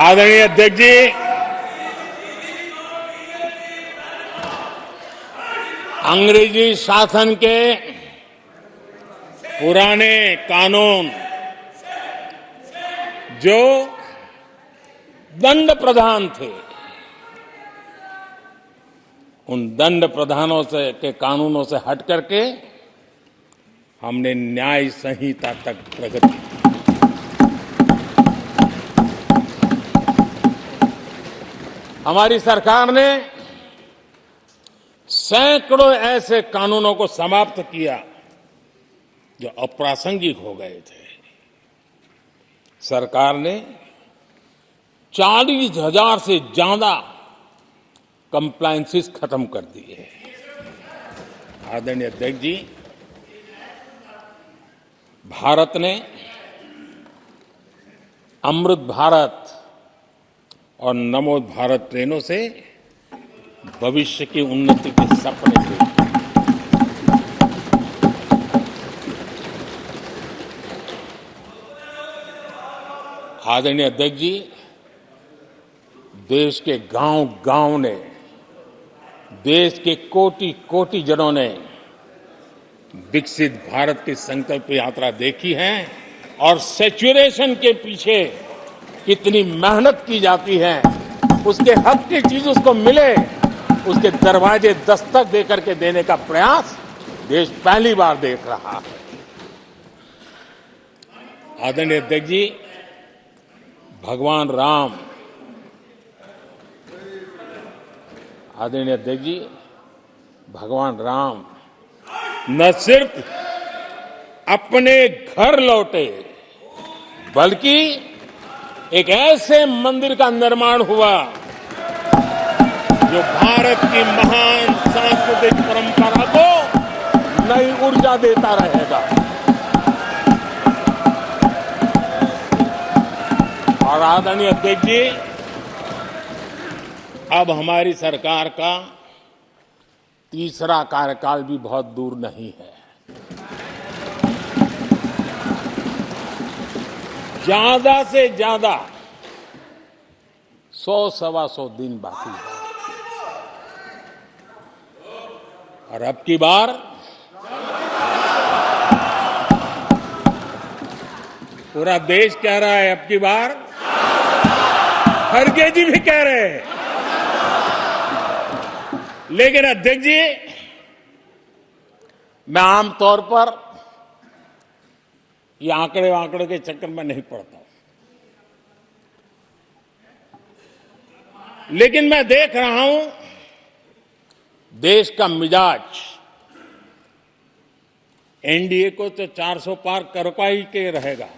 S1: आदरणीय अध्यक्ष जी, अंग्रेजी शासन के पुराने कानून जो दंड प्रधान थे, उन दंड प्रधानों से के कानूनों से हट करके हमने न्याय संहिता तक प्रगति की। हमारी सरकार ने सैकड़ों ऐसे कानूनों को समाप्त किया जो अप्रासंगिक हो गए थे। सरकार ने 40,000 से ज्यादा कंप्लायंसेस खत्म कर दिए। आदरणीय अध्यक्ष जी, भारत ने अमृत भारत और नमो भारत ट्रेनों से भविष्य की उन्नति के सपने थे। आदरणीय अध्यक्ष जी, देश के गांव-गांव ने, देश के कोटि-कोटि जनों ने विकसित भारत की संकल्प यात्रा देखी है और सैचुरेशन के पीछे कितनी मेहनत की जाती है, उसके हक की चीज उसको मिले, उसके दरवाजे दस्तक देकर के देने का प्रयास देश पहली बार देख रहा है। आदरणीय अध्यक्ष जी, भगवान राम, आदरणीय अध्यक्ष जी, भगवान राम न सिर्फ अपने घर लौटे, बल्कि एक ऐसे मंदिर का निर्माण हुआ जो भारत की महान सांस्कृतिक परंपरा को नई ऊर्जा देता रहेगा। और आदरणीय अध्यक्ष जी, अब हमारी सरकार का तीसरा कार्यकाल भी बहुत दूर नहीं है। ज्यादा से ज्यादा 100-125 दिन बाकी है। और अब की बार पूरा देश कह रहा है, अब की बार खड़गे जी भी कह रहे हैं। लेकिन अध्यक्ष जी, मैं आमतौर पर ये आंकड़े के चक्कर में नहीं पड़ता, लेकिन मैं देख रहा हूं देश का मिजाज एनडीए को तो 400 पार कर पाई के रहेगा,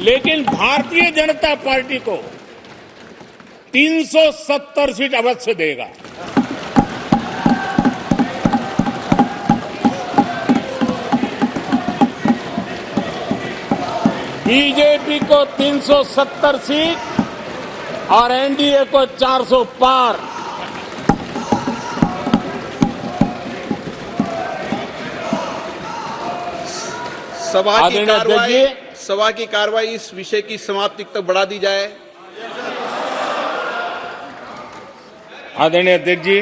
S1: लेकिन भारतीय जनता पार्टी को 370 सीट अवश्य देगा। बीजेपी को 370 सीट और एनडीए को 400 पार।
S2: सभा की कार्रवाई इस विषय की समाप्ति तक बढ़ा दी जाए।
S1: आदरणीय अध्यक्ष जी,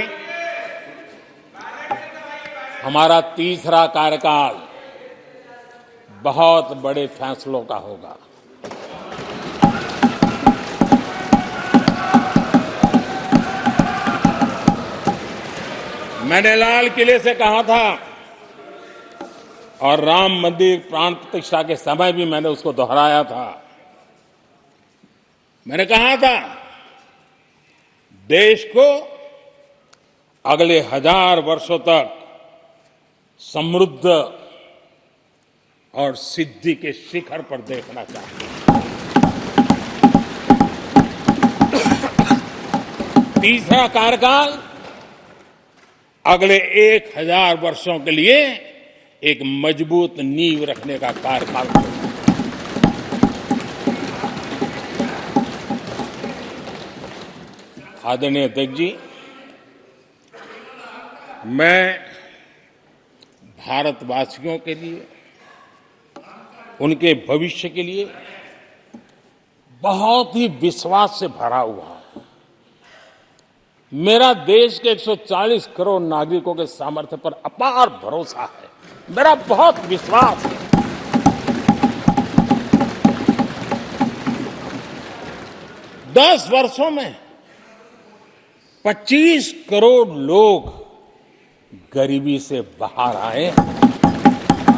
S1: हमारा तीसरा कार्यकाल बहुत बड़े फैसलों का होगा। मैंने लाल किले से कहा था और राम मंदिर प्राण प्रतिष्ठा के समय भी मैंने उसको दोहराया था। मैंने कहा था, देश को अगले 1000 वर्षों तक समृद्ध और सिद्धि के शिखर पर देखना चाहिए। तीसरा कार्यकाल अगले 1000 वर्षों के लिए एक मजबूत नींव रखने का कार्यकाल होगा। आदरणीय अध्यक्ष जी, मैं भारतवासियों के लिए, उनके भविष्य के लिए बहुत ही विश्वास से भरा हुआ है। मेरा देश के 140 करोड़ नागरिकों के सामर्थ्य पर अपार भरोसा है, मेरा बहुत विश्वास है। दस वर्षों में 25 करोड़ लोग गरीबी से बाहर आए,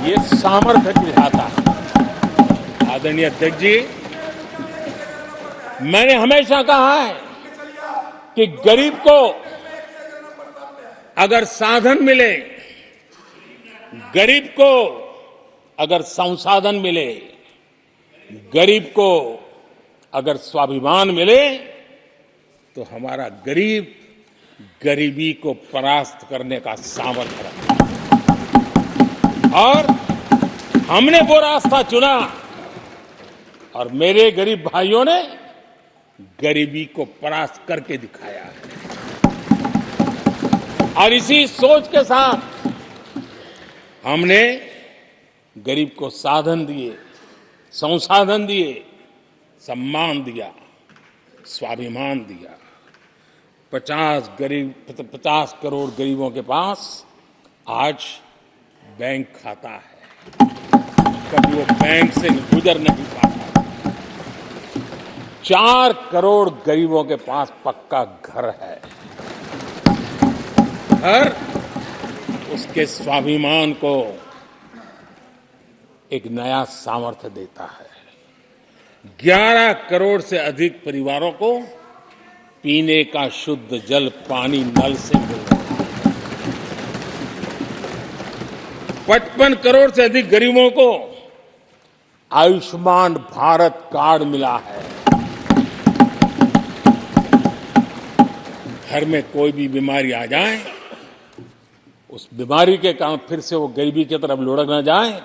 S1: ये सामर्थ्य दिखाता है। आदरणीय अध्यक्ष जी, मैंने हमेशा कहा है कि गरीब को अगर साधन मिले, गरीब को अगर संसाधन मिले, गरीब को अगर स्वाभिमान मिले, तो हमारा गरीब गरीबी को परास्त करने का सामर्थ्य रखता है। और हमने वो रास्ता चुना और मेरे गरीब भाइयों ने गरीबी को परास्त करके दिखाया है। और इसी सोच के साथ हमने गरीब को साधन दिए, संसाधन दिए, सम्मान दिया, स्वाभिमान दिया। 50 करोड़ गरीबों के पास आज बैंक खाता है। कभी वो बैंक से गुजर नहीं पाता। 4 करोड़ गरीबों के पास पक्का घर है। घर उसके स्वाभिमान को एक नया सामर्थ्य देता है। 11 करोड़ से अधिक परिवारों को पीने का शुद्ध जल पानी नल से मिल रहा है। 55 करोड़ से अधिक गरीबों को आयुष्मान भारत कार्ड मिला है। घर में कोई भी बीमारी आ जाए, उस बीमारी के कारण फिर से वो गरीबी की तरफ लुढ़क न जाए,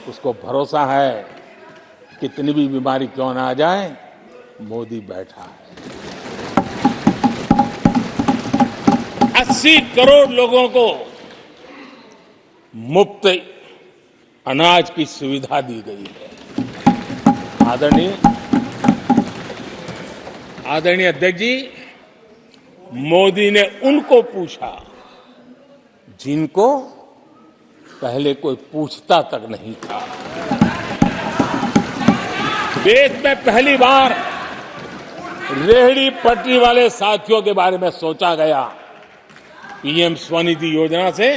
S1: उसको भरोसा है कितनी भी बीमारी क्यों ना आ जाए, मोदी बैठा है। 80 करोड़ लोगों को मुफ्त अनाज की सुविधा दी गई है। आदरणीय अध्यक्ष जी, मोदी ने उनको पूछा जिनको पहले कोई पूछता तक नहीं था। देश में पहली बार रेहड़ी पटरी वाले साथियों के बारे में सोचा गया। पीएम स्वनिधि योजना से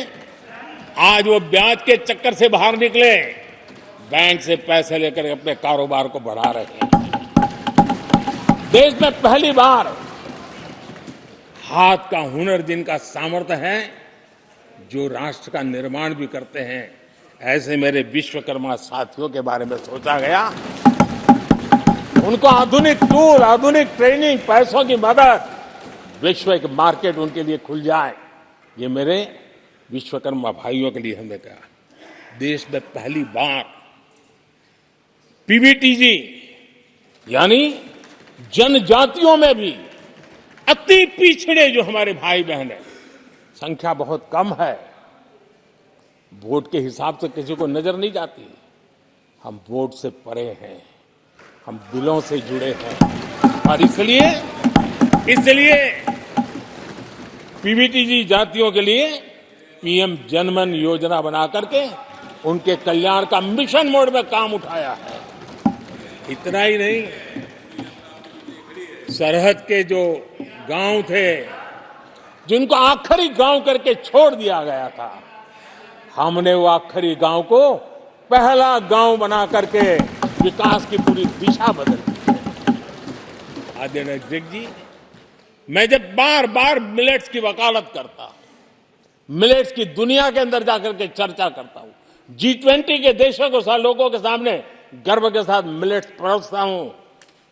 S1: आज वो ब्याज के चक्कर से बाहर निकले, बैंक से पैसे लेकर अपने कारोबार को बढ़ा रहे हैं। देश में पहली बार हाथ का हुनर जिनका सामर्थ्य है, जो राष्ट्र का निर्माण भी करते हैं, ऐसे मेरे विश्वकर्मा साथियों के बारे में सोचा गया। उनको आधुनिक टूल, आधुनिक ट्रेनिंग, पैसों की मदद, विश्व एक मार्केट उनके लिए खुल जाए, ये मेरे विश्वकर्मा भाइयों के लिए हमने कहा। देश में पहली बार पीवीटीजी यानी जनजातियों में भी अति पिछड़े जो हमारे भाई बहन हैं, संख्या बहुत कम है, वोट के हिसाब से किसी को नजर नहीं जाती। हम वोट से परे हैं, हम दिलों से जुड़े हैं और इसलिए पीवीटीजी जातियों के लिए पीएम जनमन योजना बना करके उनके कल्याण का मिशन मोड में काम उठाया है। इतना ही नहीं, सरहद के जो गांव थे जिनको आखिरी गांव करके छोड़ दिया गया था, हमने वो आखिरी गांव को पहला गांव बना करके विकास की पूरी दिशा बदल दी। आदरणीय अध्यक्ष जी, मैं जब बार बार मिलेट्स की वकालत करता हूं, मिलेट्स की दुनिया के अंदर जाकर के चर्चा करता हूं, G20 के देशों को लोगों के सामने गर्व के साथ मिलेट्स परोसता हूं,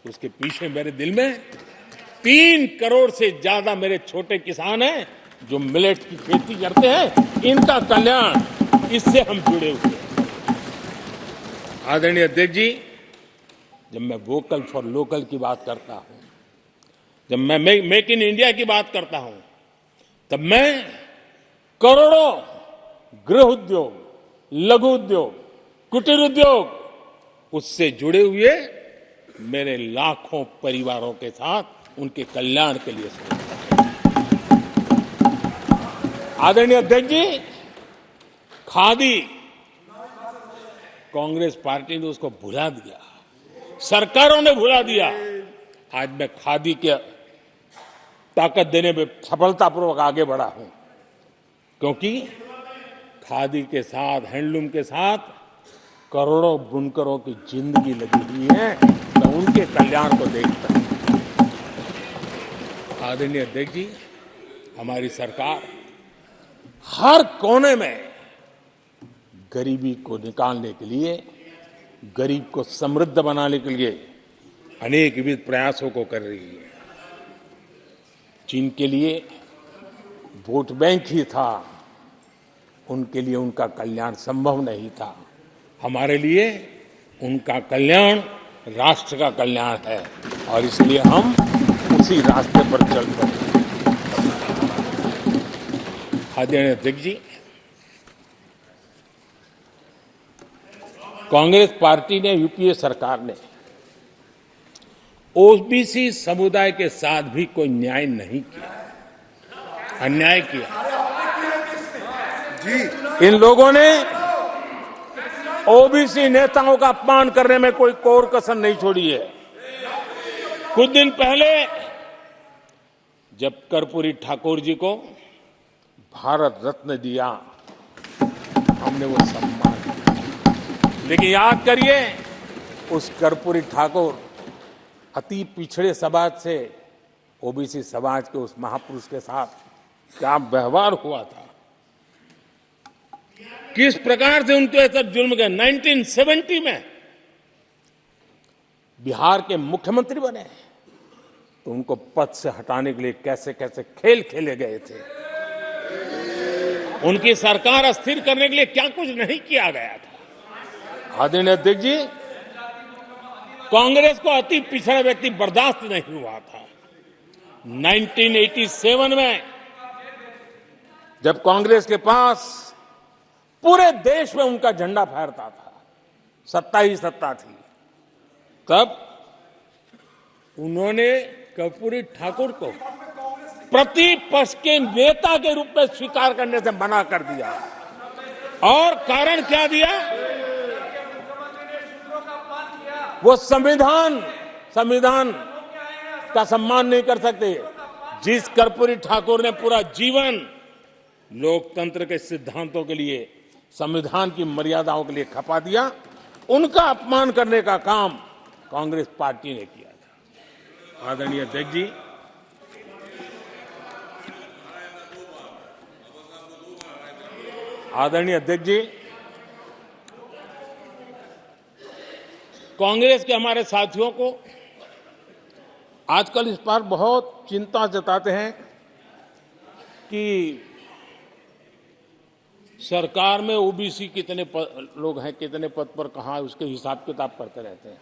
S1: उसके पीछे मेरे दिल में 3 करोड़ से ज्यादा मेरे छोटे किसान हैं जो मिलेट्स की खेती करते हैं। इनका कल्याण, इससे हम जुड़े हुए हैं। आदरणीय अध्यक्ष जी, जब मैं वोकल फॉर लोकल की बात करता हूं, जब मैं मेक इन इंडिया की बात करता हूं, तब मैं करोड़ों गृह उद्योग, लघु उद्योग, कुटीर उद्योग, उससे जुड़े हुए मेरे लाखों परिवारों के साथ उनके कल्याण के लिए सोचता हूं। आदरणीय अध्यक्ष जी, खादी, कांग्रेस पार्टी ने उसको भुला दिया, सरकारों ने भुला दिया। आज मैं खादी के ताकत देने में सफलतापूर्वक आगे बढ़ा हूं, क्योंकि खादी के साथ, हैंडलूम के साथ करोड़ों बुनकरों की जिंदगी लगी हुई है। मैं उनके कल्याण को देखता हूं। आदरणीय अध्यक्ष जी, हमारी सरकार हर कोने में गरीबी को निकालने के लिए, गरीब को समृद्ध बनाने के लिए अनेक विविध प्रयासों को कर रही है। जिनके लिए वोट बैंक ही था, उनके लिए उनका कल्याण संभव नहीं था। हमारे लिए उनका कल्याण राष्ट्र का कल्याण है और इसलिए हम उसी रास्ते पर चल पड़े। आदरणीय अध्यक्ष जी, कांग्रेस पार्टी ने, यूपीए सरकार ने ओबीसी समुदाय के साथ भी कोई न्याय नहीं किया, अन्याय किया। इन लोगों ने ओबीसी नेताओं का अपमान करने में कोई कोर कसर नहीं छोड़ी है। कुछ दिन पहले जब कर्पूरी ठाकुर जी को भारत रत्न दिया, हमने वो सम्मान किया। लेकिन याद करिए, उस कर्पूरी ठाकुर अति पिछड़े समाज से ओबीसी समाज के उस महापुरुष के साथ क्या व्यवहार हुआ था, किस प्रकार से उनके साथ जुल्म किया। 1970 में बिहार के मुख्यमंत्री बने तो उनको पद से हटाने के लिए कैसे कैसे खेल खेले गए थे। उनकी सरकार अस्थिर करने के लिए क्या कुछ नहीं किया गया था। आदरणीय अध्यक्ष जी, कांग्रेस को अति पिछड़ा व्यक्ति बर्दाश्त नहीं हुआ था। 1987 में जब कांग्रेस के पास पूरे देश में उनका झंडा फहरता था, सत्ता ही सत्ता थी, तब उन्होंने कर्पूरी ठाकुर को प्रतिपक्ष के नेता के रूप में स्वीकार करने से मना कर दिया। और कारण क्या दिया? वो संविधान का सम्मान नहीं कर सकते। जिस कर्पूरी ठाकुर ने पूरा जीवन लोकतंत्र के सिद्धांतों के लिए, संविधान की मर्यादाओं के लिए खपा दिया, उनका अपमान करने का काम कांग्रेस पार्टी ने किया था। आदरणीय अध्यक्ष जी, कांग्रेस के हमारे साथियों को आजकल इस पर बहुत चिंता जताते हैं कि सरकार में ओबीसी कितने लोग हैं, कितने पद पर कहां है, उसके हिसाब किताब करते रहते हैं।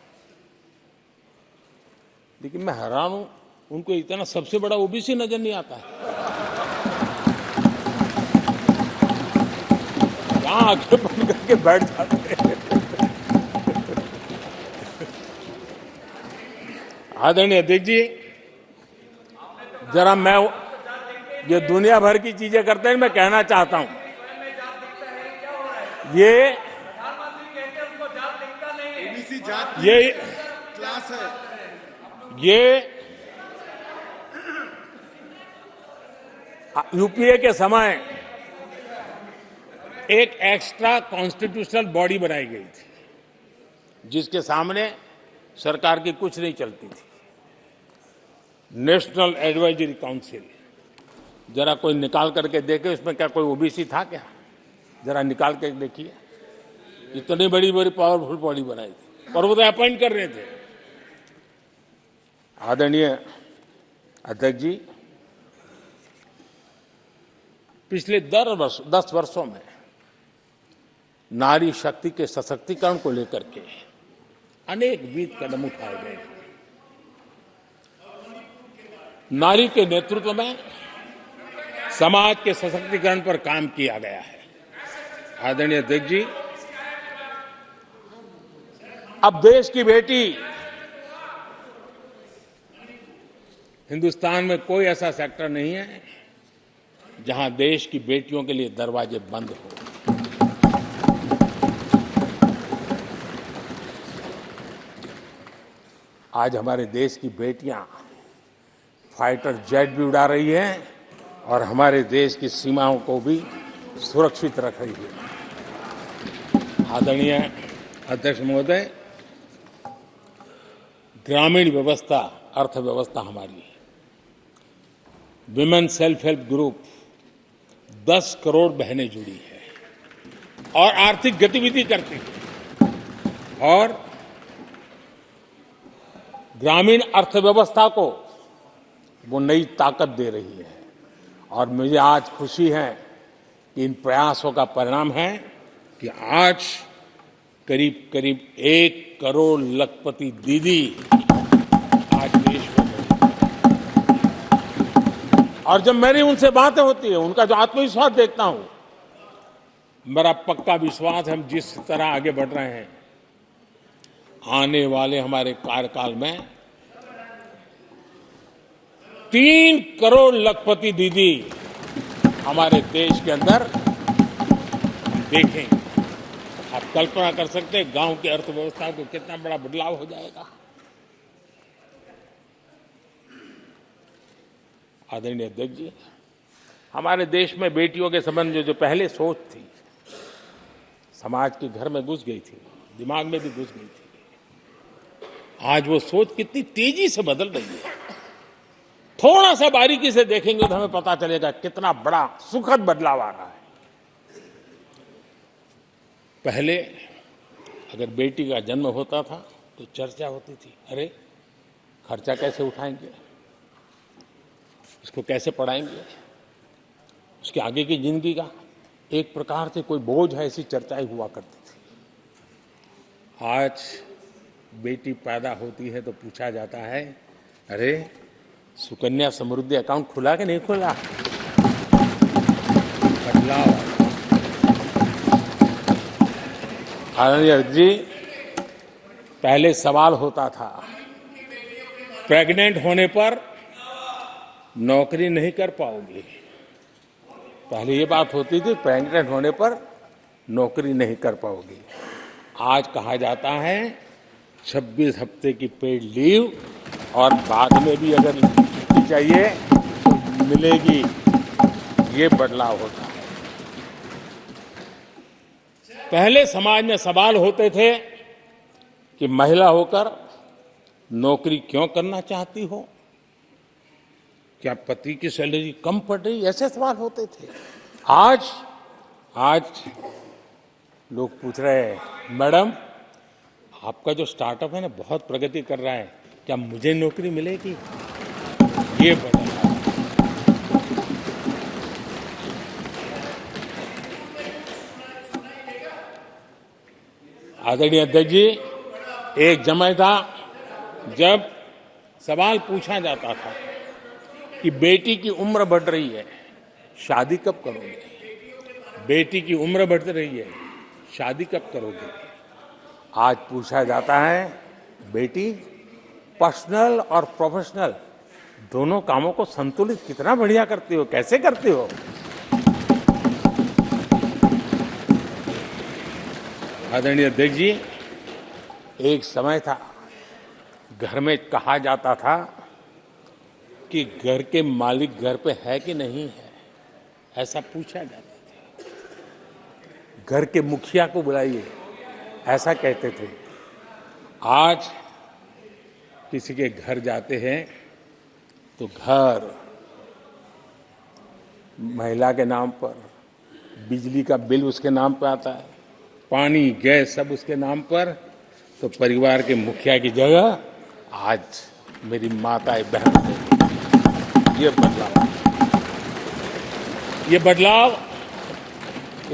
S1: लेकिन मैं हैरान हूं, उनको इतना सबसे बड़ा ओबीसी नजर नहीं आता है। यहां आंखें बंद करके बैठ जाते हैं। आदरणीय अध्यक्ष जी, जरा मैं ये दुनिया भर की चीजें करते हैं, मैं कहना चाहता हूं, ये
S3: क्लास है,
S1: ये यूपीए के समय एक एक्स्ट्रा कॉन्स्टिट्यूशनल बॉडी बनाई गई थी, जिसके सामने सरकार की कुछ नहीं चलती थी। नेशनल एडवाइजरी काउंसिल, जरा कोई निकाल करके देखे उसमें क्या कोई ओबीसी था क्या? जरा निकाल के देखिए। इतनी बड़ी बड़ी पावरफुल बॉडी बनाई थी और वो तो अपॉइंट कर रहे थे। आदरणीय अध्यक्ष जी, पिछले 10 वर्षों में नारी शक्ति के सशक्तिकरण को लेकर के अनेक विध कदम उठाए गए। नारी के नेतृत्व में समाज के सशक्तिकरण पर काम किया गया है। आदरणीय अध्यक्ष जी, अब देश की बेटी, हिंदुस्तान में कोई ऐसा सेक्टर नहीं है जहां देश की बेटियों के लिए दरवाजे बंद हो। आज हमारे देश की बेटियां फाइटर जेट भी उड़ा रही हैं और हमारे देश की सीमाओं को भी सुरक्षित रख रही है। आदरणीय अध्यक्ष महोदय, ग्रामीण व्यवस्था, अर्थव्यवस्था हमारी, women self help group 10 crore बहनें जुड़ी है और आर्थिक गतिविधि करती है और ग्रामीण अर्थव्यवस्था को वो नई ताकत दे रही है। और मुझे आज खुशी है कि इन प्रयासों का परिणाम है कि आज करीब करीब 1 करोड़ लखपति दीदी आज देश में है। और जब मेरी उनसे बातें होती है, उनका जो आत्मविश्वास देखता हूं, मेरा पक्का विश्वास हम जिस तरह आगे बढ़ रहे हैं, आने वाले हमारे कार्यकाल में 3 करोड़ लखपति दीदी हमारे देश के अंदर देखेंगे। आप कल्पना कर सकते हैं गांव की अर्थव्यवस्था को कितना बड़ा बदलाव हो जाएगा। आदरणीय अध्यक्ष जी, हमारे देश में बेटियों के संबंध में जो पहले सोच थी, समाज के घर में घुस गई थी, दिमाग में भी घुस गई थी, आज वो सोच कितनी तेजी से बदल रही है। थोड़ा सा बारीकी से देखेंगे तो हमें पता चलेगा कितना बड़ा सुखद बदलाव आ रहा है। पहले अगर बेटी का जन्म होता था तो चर्चा होती थी, अरे खर्चा कैसे उठाएंगे, इसको कैसे पढ़ाएंगे, उसके आगे की जिंदगी का एक प्रकार से कोई बोझ है, ऐसी चर्चाएं हुआ करती थी। आज बेटी पैदा होती है तो पूछा जाता है, अरे सुकन्या समृद्धि अकाउंट खुला कि नहीं खुला। बदलाव। आदरणीय जी, पहले सवाल होता था, प्रेग्नेंट होने पर नौकरी नहीं कर पाओगे। पहले ये बात होती थी, प्रेग्नेंट होने पर नौकरी नहीं कर पाओगे। आज कहा जाता है 26 हफ्ते की पेड लीव और बाद में भी अगर छुट्टी चाहिए तो मिलेगी। ये बदलाव होता है। पहले समाज में सवाल होते थे कि महिला होकर नौकरी क्यों करना चाहती हो, क्या पति की सैलरी कम पड़ रही, ऐसे सवाल होते थे। आज लोग पूछ रहे हैं, मैडम आपका जो स्टार्टअप है ना बहुत प्रगति कर रहा है, क्या मुझे नौकरी मिलेगी। ये बड़ा आदरणीय अध्यक्ष जी, एक समय था जब सवाल पूछा जाता था कि बेटी की उम्र बढ़ रही है, शादी कब करोगे। बेटी की उम्र बढ़ रही है, शादी कब करोगे। आज पूछा जाता है, बेटी पर्सनल और प्रोफेशनल दोनों कामों को संतुलित कितना बढ़िया करती हो, कैसे करती हो। आदरणीय अध्यक्ष जी, एक समय था घर में कहा जाता था कि घर के मालिक घर पे है कि नहीं है, ऐसा पूछा जाता था। घर के मुखिया को बुलाइए, ऐसा कहते थे। आज किसी के घर जाते हैं तो घर महिला के नाम पर, बिजली का बिल उसके नाम पर आता है, पानी गैस सब उसके नाम पर। तो परिवार के मुखिया की जगह आज मेरी माताएं बहन है। ये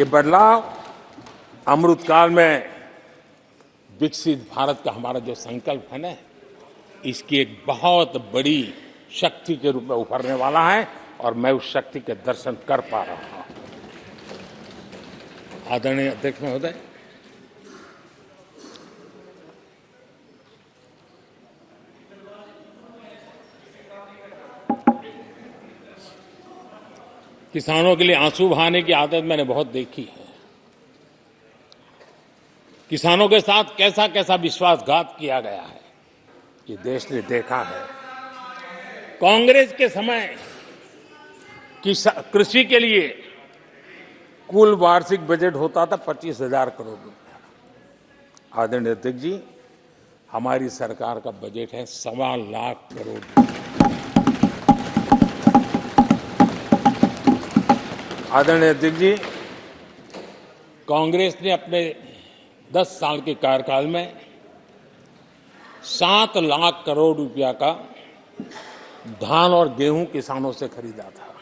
S1: बदलाव अमृतकाल में विकसित भारत का हमारा जो संकल्प है ना, इसकी एक बहुत बड़ी शक्ति के रूप में उभरने वाला है और मैं उस शक्ति के दर्शन कर पा रहा हूं। आदरणीय अध्यक्ष महोदय, किसानों के लिए आंसू बहाने की आदत मैंने बहुत देखी है। किसानों के साथ कैसा कैसा विश्वासघात किया गया है, ये देश ने देखा है। कांग्रेस के समय कृषि के लिए कुल वार्षिक बजट होता था 25,000 करोड़ रुपया। आदरणीय अध्यक्ष जी, हमारी सरकार का बजट है 1.25 लाख करोड़। आदरणीय अध्यक्ष जी, कांग्रेस ने अपने 10 साल के कार्यकाल में 7 लाख करोड़ रुपया का धान और गेहूं किसानों से खरीदा था।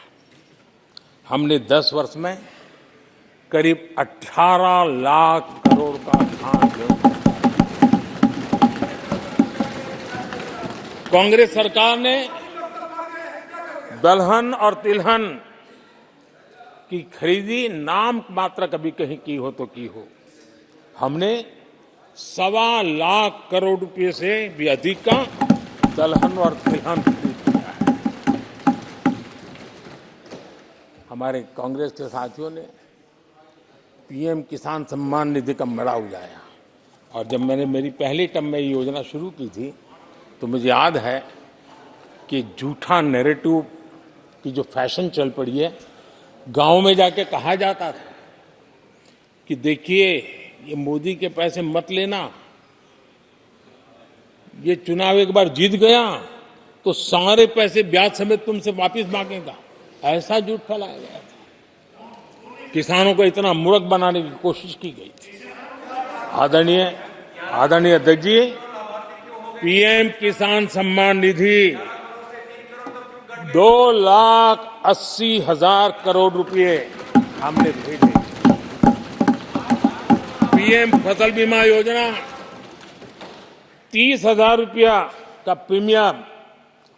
S1: हमने 10 वर्ष में करीब 18 लाख करोड़ का धान गेहूं। कांग्रेस सरकार ने दलहन और तिलहन की खरीदी नाम मात्र कभी कहीं की हो तो की हो। हमने 1.25 लाख करोड़ रुपए से भी अधिक का दलहन और तिलहन खरीद किया है। हमारे कांग्रेस के साथियों ने पीएम किसान सम्मान निधि का मड़ा उड़ाया और जब मैंने मेरी पहली टर्म में ये योजना शुरू की थी तो मुझे याद है कि झूठा नैरेटिव की जो फैशन चल पड़ी है, गांव में जाके कहा जाता था कि देखिए ये मोदी के पैसे मत लेना, ये चुनाव एक बार जीत गया तो सारे पैसे ब्याज समेत तुमसे वापस मांगेगा। ऐसा झूठ फैलाया गया था। किसानों को इतना मूर्ख बनाने की कोशिश की गई थी। आदरणीय अध्यक्ष जी, पीएम किसान सम्मान निधि 2,80,000 करोड़ रुपए हमने भेजे। पीएम फसल बीमा योजना 30,000 रुपया का प्रीमियम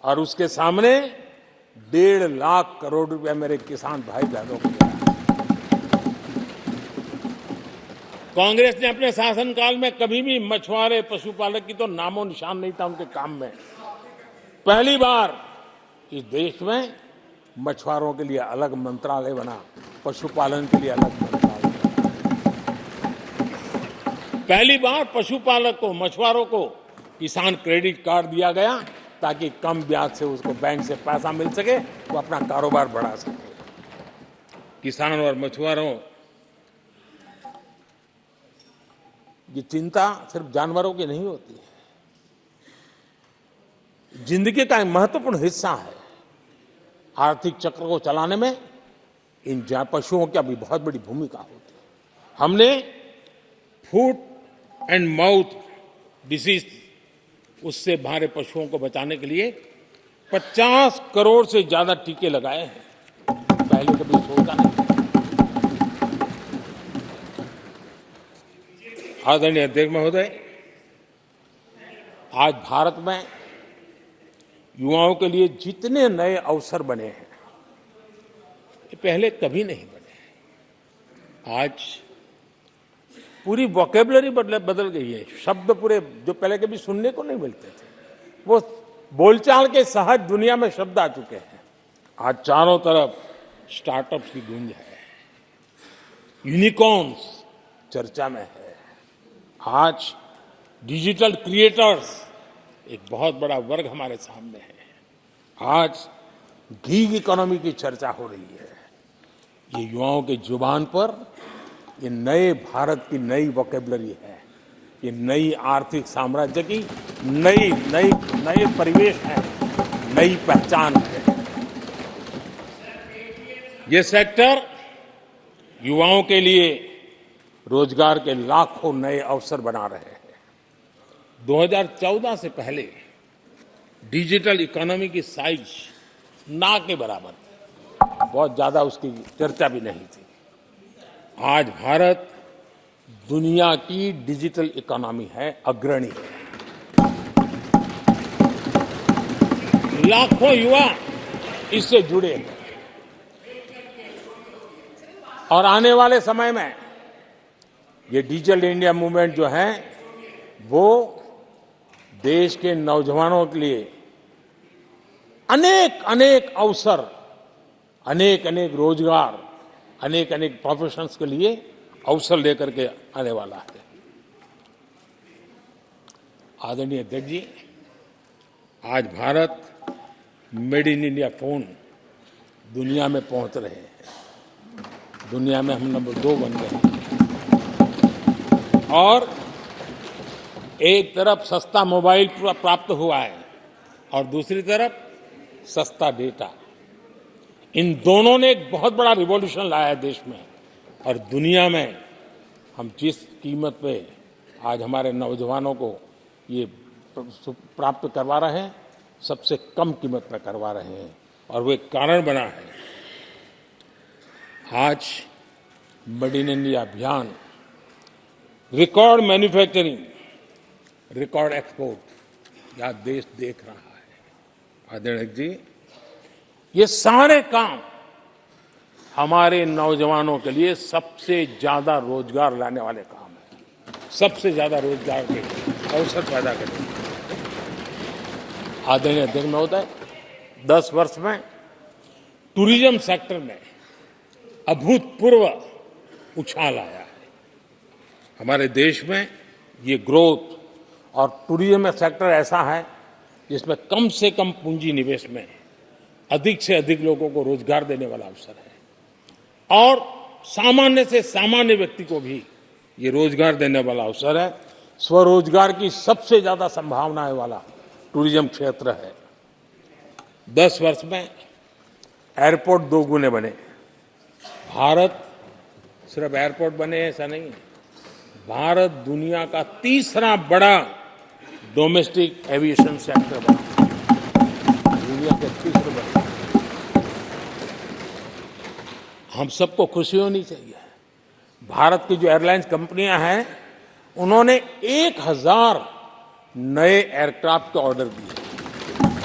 S1: और उसके सामने 1.5 लाख करोड़ रुपया मेरे किसान भाई बहनों को दिया। कांग्रेस ने अपने शासनकाल में कभी भी मछुआरे पशुपालक की तो नामो निशान नहीं था उनके काम में। पहली बार इस देश में मछुआरों के लिए अलग मंत्रालय बना, पशुपालन के लिए अलग मंत्रालय बना। पहली बार पशुपालक को, मछुआरों को किसान क्रेडिट कार्ड दिया गया ताकि कम ब्याज से उसको बैंक से पैसा मिल सके, वो अपना कारोबार बढ़ा सके। किसानों और मछुआरों की चिंता सिर्फ जानवरों की नहीं होती है, जिंदगी का एक महत्वपूर्ण हिस्सा है। आर्थिक चक्र को चलाने में इन पशुओं की भी बहुत बड़ी भूमिका होती है। हमने फुट एंड माउथ डिसीज उससे हमारे पशुओं को बचाने के लिए 50 करोड़ से ज्यादा टीके लगाए हैं। पहले कभी सोचा नहीं। आदरणीय अध्यक्ष महोदय, आज भारत में युवाओं के लिए जितने नए अवसर बने हैं ये पहले कभी नहीं बने। आज पूरी वोकेबलरी बदल गई है। शब्द पूरे जो पहले कभी सुनने को नहीं मिलते थे, वो बोलचाल के सहज दुनिया में शब्द आ चुके हैं। आज चारों तरफ स्टार्टअप्स की गूंज है, यूनिकॉर्न्स चर्चा में है। आज डिजिटल क्रिएटर्स एक बहुत बड़ा वर्ग हमारे सामने है। आज गीग इकोनॉमी की चर्चा हो रही है। ये युवाओं के जुबान पर ये नए भारत की नई वोकेबलरी है, ये नई आर्थिक साम्राज्य की नए परिवेश है, नई पहचान है। ये सेक्टर युवाओं के लिए रोजगार के लाखों नए अवसर बना रहे हैं। 2014 से पहले डिजिटल इकोनॉमी की साइज ना के बराबर थी, बहुत ज्यादा उसकी चर्चा भी नहीं थी। आज भारत दुनिया की डिजिटल इकोनॉमी है, अग्रणी है। लाखों युवा इससे जुड़े हैं और आने वाले समय में ये डिजिटल इंडिया मूवमेंट जो है वो देश के नौजवानों के लिए अनेक अवसर, अनेक रोजगार, अनेक प्रोफेशंस के लिए अवसर लेकर के आने वाला है। आदरणीय अध्यक्ष जी, आज Bharat made in India phone दुनिया में पहुंच रहे हैं। दुनिया में हम नंबर 2 बन गए हैं और एक तरफ सस्ता मोबाइल प्राप्त हुआ है और दूसरी तरफ सस्ता डेटा। इन दोनों ने एक बहुत बड़ा रिवॉल्यूशन लाया है देश में और दुनिया में। हम जिस कीमत पे आज हमारे नौजवानों को ये प्राप्त करवा रहे हैं, सबसे कम कीमत पर करवा रहे हैं और वो एक कारण बना है। आज मेड इन इंडिया अभियान रिकॉर्ड मैन्युफैक्चरिंग, रिकॉर्ड एक्सपोर्ट यह देश देख रहा है। आदरणीय जी, ये सारे काम हमारे नौजवानों के लिए सबसे ज्यादा रोजगार लाने वाले काम हैं, सबसे ज्यादा रोजगार के अवसर पैदा करेंगे। आदरणीय अध्यक्ष महोदय, 10 वर्ष में टूरिज्म सेक्टर में अभूतपूर्व उछाल आया है। हमारे देश में ये ग्रोथ और टूरिज्म सेक्टर ऐसा है जिसमें कम से कम पूंजी निवेश में अधिक से अधिक लोगों को रोजगार देने वाला अवसर है और सामान्य से सामान्य व्यक्ति को भी ये रोजगार देने वाला अवसर है। स्वरोजगार की सबसे ज्यादा संभावनाएं वाला टूरिज्म क्षेत्र है। 10 वर्ष में एयरपोर्ट 2 गुने बने। भारत सिर्फ एयरपोर्ट बने ऐसा नहीं है, भारत दुनिया का तीसरा बड़ा डोमेस्टिक एविएशन सेक्टर बना, दुनिया के तीसरे बड़े। हम सबको खुशी होनी चाहिए। भारत की जो एयरलाइंस कंपनियां हैं उन्होंने 1000 नए एयरक्राफ्ट के ऑर्डर दिए।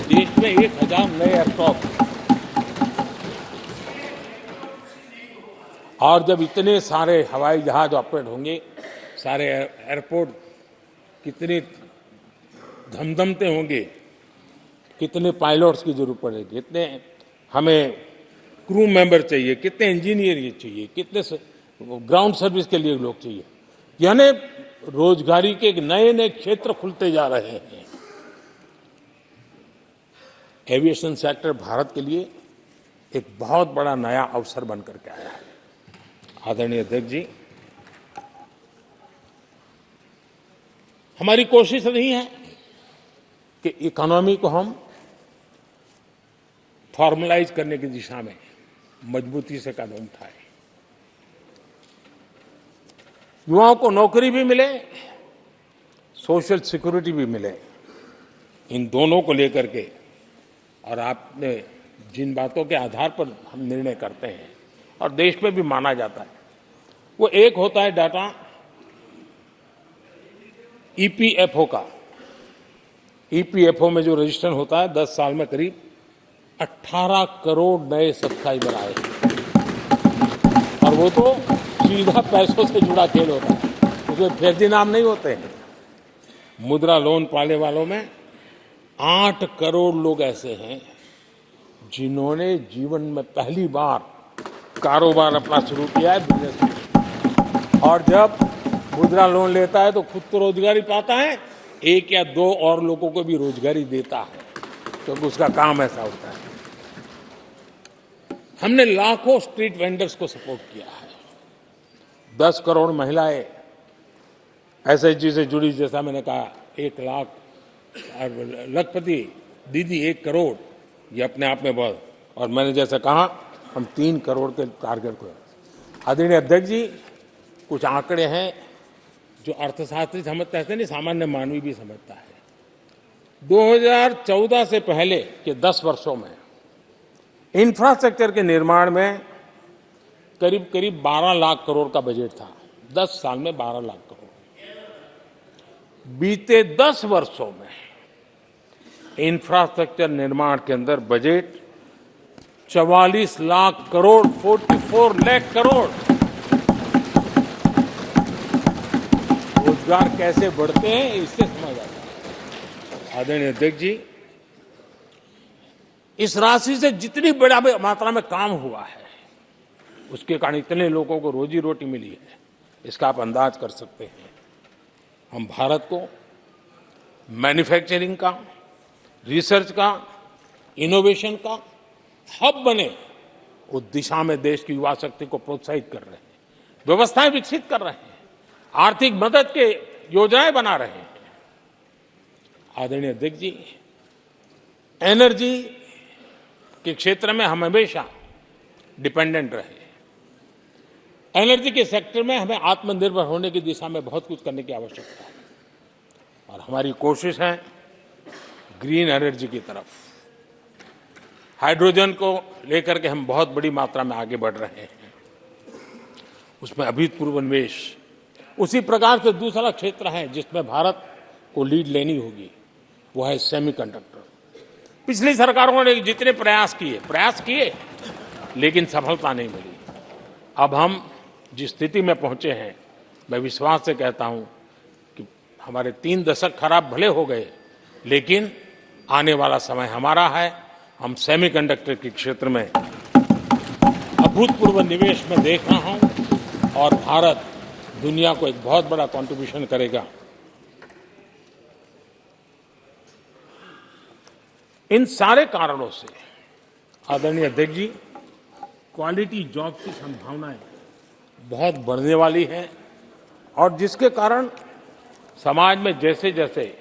S1: देश में 1000 नए एयरक्राफ्ट, और जब इतने सारे हवाई जहाज ऑपरेट होंगे, सारे एयरपोर्ट कितने धमधमते होंगे, कितने पायलट्स की जरूरत पड़ेगी, कितने हमें क्रू मेंबर चाहिए, कितने इंजीनियर चाहिए, कितने ग्राउंड सर्विस के लिए लोग चाहिए। यानी रोजगारी के नए नए क्षेत्र खुलते जा रहे हैं। एविएशन सेक्टर भारत के लिए एक बहुत बड़ा नया अवसर बनकर के आया है। आदरणीय अध्यक्ष जी, हमारी कोशिश नहीं है कि इकोनॉमी को हम फॉर्मलाइज करने की दिशा में मजबूती से कदम उठाएं। युवाओं को नौकरी भी मिले, सोशल सिक्योरिटी भी मिले। इन दोनों को लेकर के और आपने जिन बातों के आधार पर हम निर्णय करते हैं और देश में भी माना जाता है, वो एक होता है डाटा ईपीएफओ का। ईपीएफओ में जो रजिस्ट्रेशन होता है, 10 साल में करीब 18 करोड़ नए सब्सक्राइबर आए और वो तो सीधा पैसों से जुड़ा खेल होता है, उसमें फर्जी नाम नहीं होते हैं। मुद्रा लोन पाने वालों में 8 करोड़ लोग ऐसे हैं जिन्होंने जीवन में पहली बार कारोबार अपना शुरू किया है, बिजनेस। और जब मुद्रा लोन लेता है तो खुद तो रोजगारी पाता है, 1 या 2 और लोगों को भी रोजगारी देता है, क्योंकि उसका काम ऐसा होता है। हमने लाखों स्ट्रीट वेंडर्स को सपोर्ट किया है। 10 करोड़ महिलाएं एसएचजी से जुड़ी, जैसा मैंने कहा 1 लाख, लखपति दीदी 1 करोड़, ये अपने आप में बहुत। और मैंने जैसा कहा हम 3 करोड़ के टारगेट को। आदरणीय अध्यक्ष जी, कुछ आंकड़े हैं जो अर्थशास्त्री समझते हैं, नहीं सामान्य मानवी भी समझता है। 2014 से पहले के 10 वर्षों में इंफ्रास्ट्रक्चर के निर्माण में करीब करीब 12 लाख करोड़ का बजट था। 10 साल में 12 लाख करोड़। बीते 10 वर्षों में इंफ्रास्ट्रक्चर निर्माण के अंदर बजट 44 लाख करोड़, 44 लाख करोड़। रोजगार कैसे बढ़ते हैं इससे समझ आता है। आदरणीय अध्यक्ष जी, इस राशि से जितनी बड़ा मात्रा में काम हुआ है, उसके कारण इतने लोगों को रोजी रोटी मिली है, इसका आप अंदाज कर सकते हैं। हम भारत को मैन्युफैक्चरिंग का, रिसर्च का, इनोवेशन का हब बने, उस दिशा में देश की युवा शक्ति को प्रोत्साहित कर रहे हैं, व्यवस्थाएं विकसित कर रहे हैं, आर्थिक मदद के योजनाएं बना रहे हैं। आदरणीय अध्यक्ष जी, एनर्जी के क्षेत्र में हम हमेशा डिपेंडेंट रहे। एनर्जी के सेक्टर में हमें आत्मनिर्भर होने की दिशा में बहुत कुछ करने की आवश्यकता है और हमारी कोशिश है ग्रीन एनर्जी की तरफ। हाइड्रोजन को लेकर के हम बहुत बड़ी मात्रा में आगे बढ़ रहे हैं, उसमें अभूतपूर्व निवेश। उसी प्रकार से दूसरा क्षेत्र है जिसमें भारत को लीड लेनी होगी, वो है सेमीकंडक्टर। पिछली सरकारों ने जितने प्रयास किए लेकिन सफलता नहीं मिली। अब हम जिस स्थिति में पहुंचे हैं, मैं विश्वास से कहता हूं कि हमारे 3 दशक खराब भले हो गए, लेकिन आने वाला समय हमारा है। हम सेमीकंडक्टर के क्षेत्र में अभूतपूर्व निवेश में देख रहा हूं और भारत दुनिया को एक बहुत बड़ा कंट्रीब्यूशन करेगा। इन सारे कारणों से आदरणीय अध्यक्ष जी, क्वालिटी जॉब की संभावनाएं बहुत बढ़ने वाली है और जिसके कारण समाज में जैसे जैसे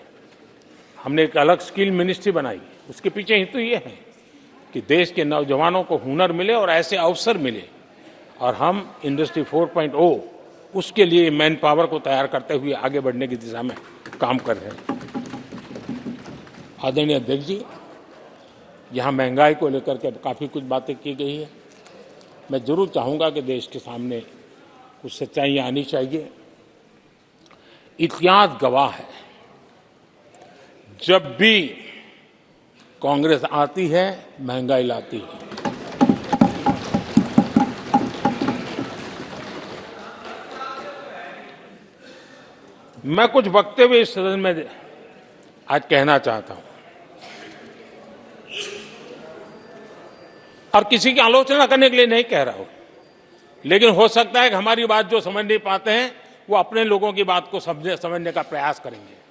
S1: हमने एक अलग स्किल मिनिस्ट्री बनाई, उसके पीछे हेतु ये है कि देश के नौजवानों को हुनर मिले और ऐसे अवसर मिले और हम इंडस्ट्री 4.0 उसके लिए मैन पावर को तैयार करते हुए आगे बढ़ने की दिशा में काम कर रहे हैं। आदरणीय अध्यक्ष जी, यहाँ महंगाई को लेकर के काफ़ी कुछ बातें की गई है। मैं जरूर चाहूँगा कि देश के सामने कुछ सच्चाइयाँ आनी चाहिए। इतिहास गवाह है, जब भी कांग्रेस आती है महंगाई लाती है। मैं कुछ वक्तव्य इस सदन में आज कहना चाहता हूं और किसी की आलोचना करने के लिए नहीं कह रहा हूं, लेकिन हो सकता है कि हमारी बात जो समझ नहीं पाते हैं वो अपने लोगों की बात को समझने का प्रयास करेंगे।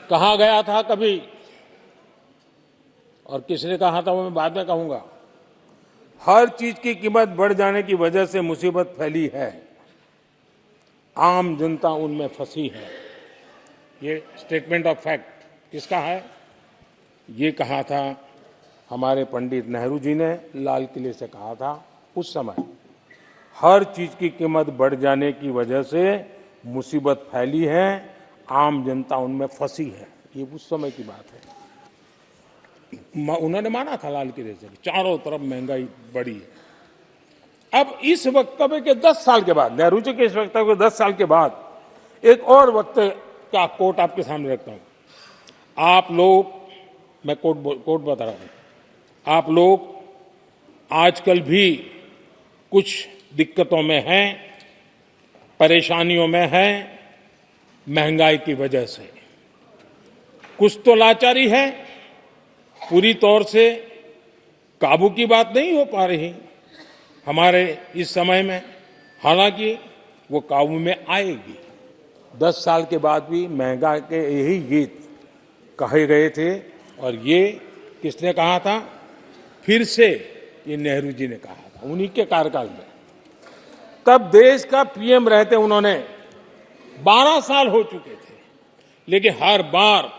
S1: कहा गया था कभी और किसने कहा था वो मैं बाद में कहूंगा, हर चीज की कीमत बढ़ जाने की वजह से मुसीबत फैली है, आम जनता उनमें फंसी है। ये स्टेटमेंट ऑफ फैक्ट किसका है? ये कहा था हमारे पंडित नेहरू जी ने, लाल किले से कहा था उस समय। हर चीज की कीमत बढ़ जाने की वजह से मुसीबत फैली है, आम जनता उनमें फंसी है। ये उस समय की बात है। उन्होंने माना था लाल किले से, चारों तरफ महंगाई बढ़ी है। अब इस वक्तव्य के 10 साल के बाद, नेहरू जी के इस वक्तव्य के 10 साल के बाद एक और वक्तव्य का कोट आपके सामने रखता हूं। आप लोग, मैं कोट बता रहा हूं, आप लोग आजकल भी कुछ दिक्कतों में हैं, परेशानियों में हैं, महंगाई की वजह से। कुछ तो लाचारी है, पूरी तौर से काबू की बात नहीं हो पा रही हमारे इस समय में, हालांकि वो काबू में आएगी। 10 साल के बाद भी महंगाई के यही गीत कहे गए थे और ये किसने कहा था? फिर से ये नेहरू जी ने कहा था, उन्हीं के कार्यकाल में। तब देश का पीएम रहते उन्होंने 12 साल हो चुके थे, लेकिन हर बार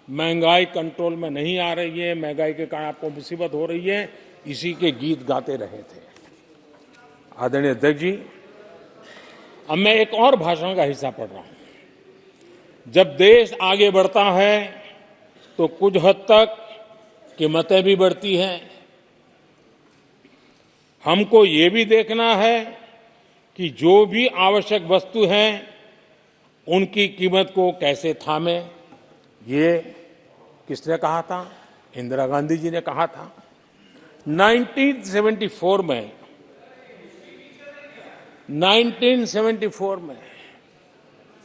S1: महंगाई कंट्रोल में नहीं आ रही है, महंगाई के कारण आपको मुसीबत हो रही है, इसी के गीत गाते रहे थे। आदरणीय अध्यक्ष जी, अब मैं एक और भाषण का हिस्सा पढ़ रहा हूं। जब देश आगे बढ़ता है तो कुछ हद तक कीमतें भी बढ़ती हैं। हमको ये भी देखना है कि जो भी आवश्यक वस्तु हैं उनकी कीमत को कैसे थामे। ये किसने कहा था? इंदिरा गांधी जी ने कहा था। 1974 में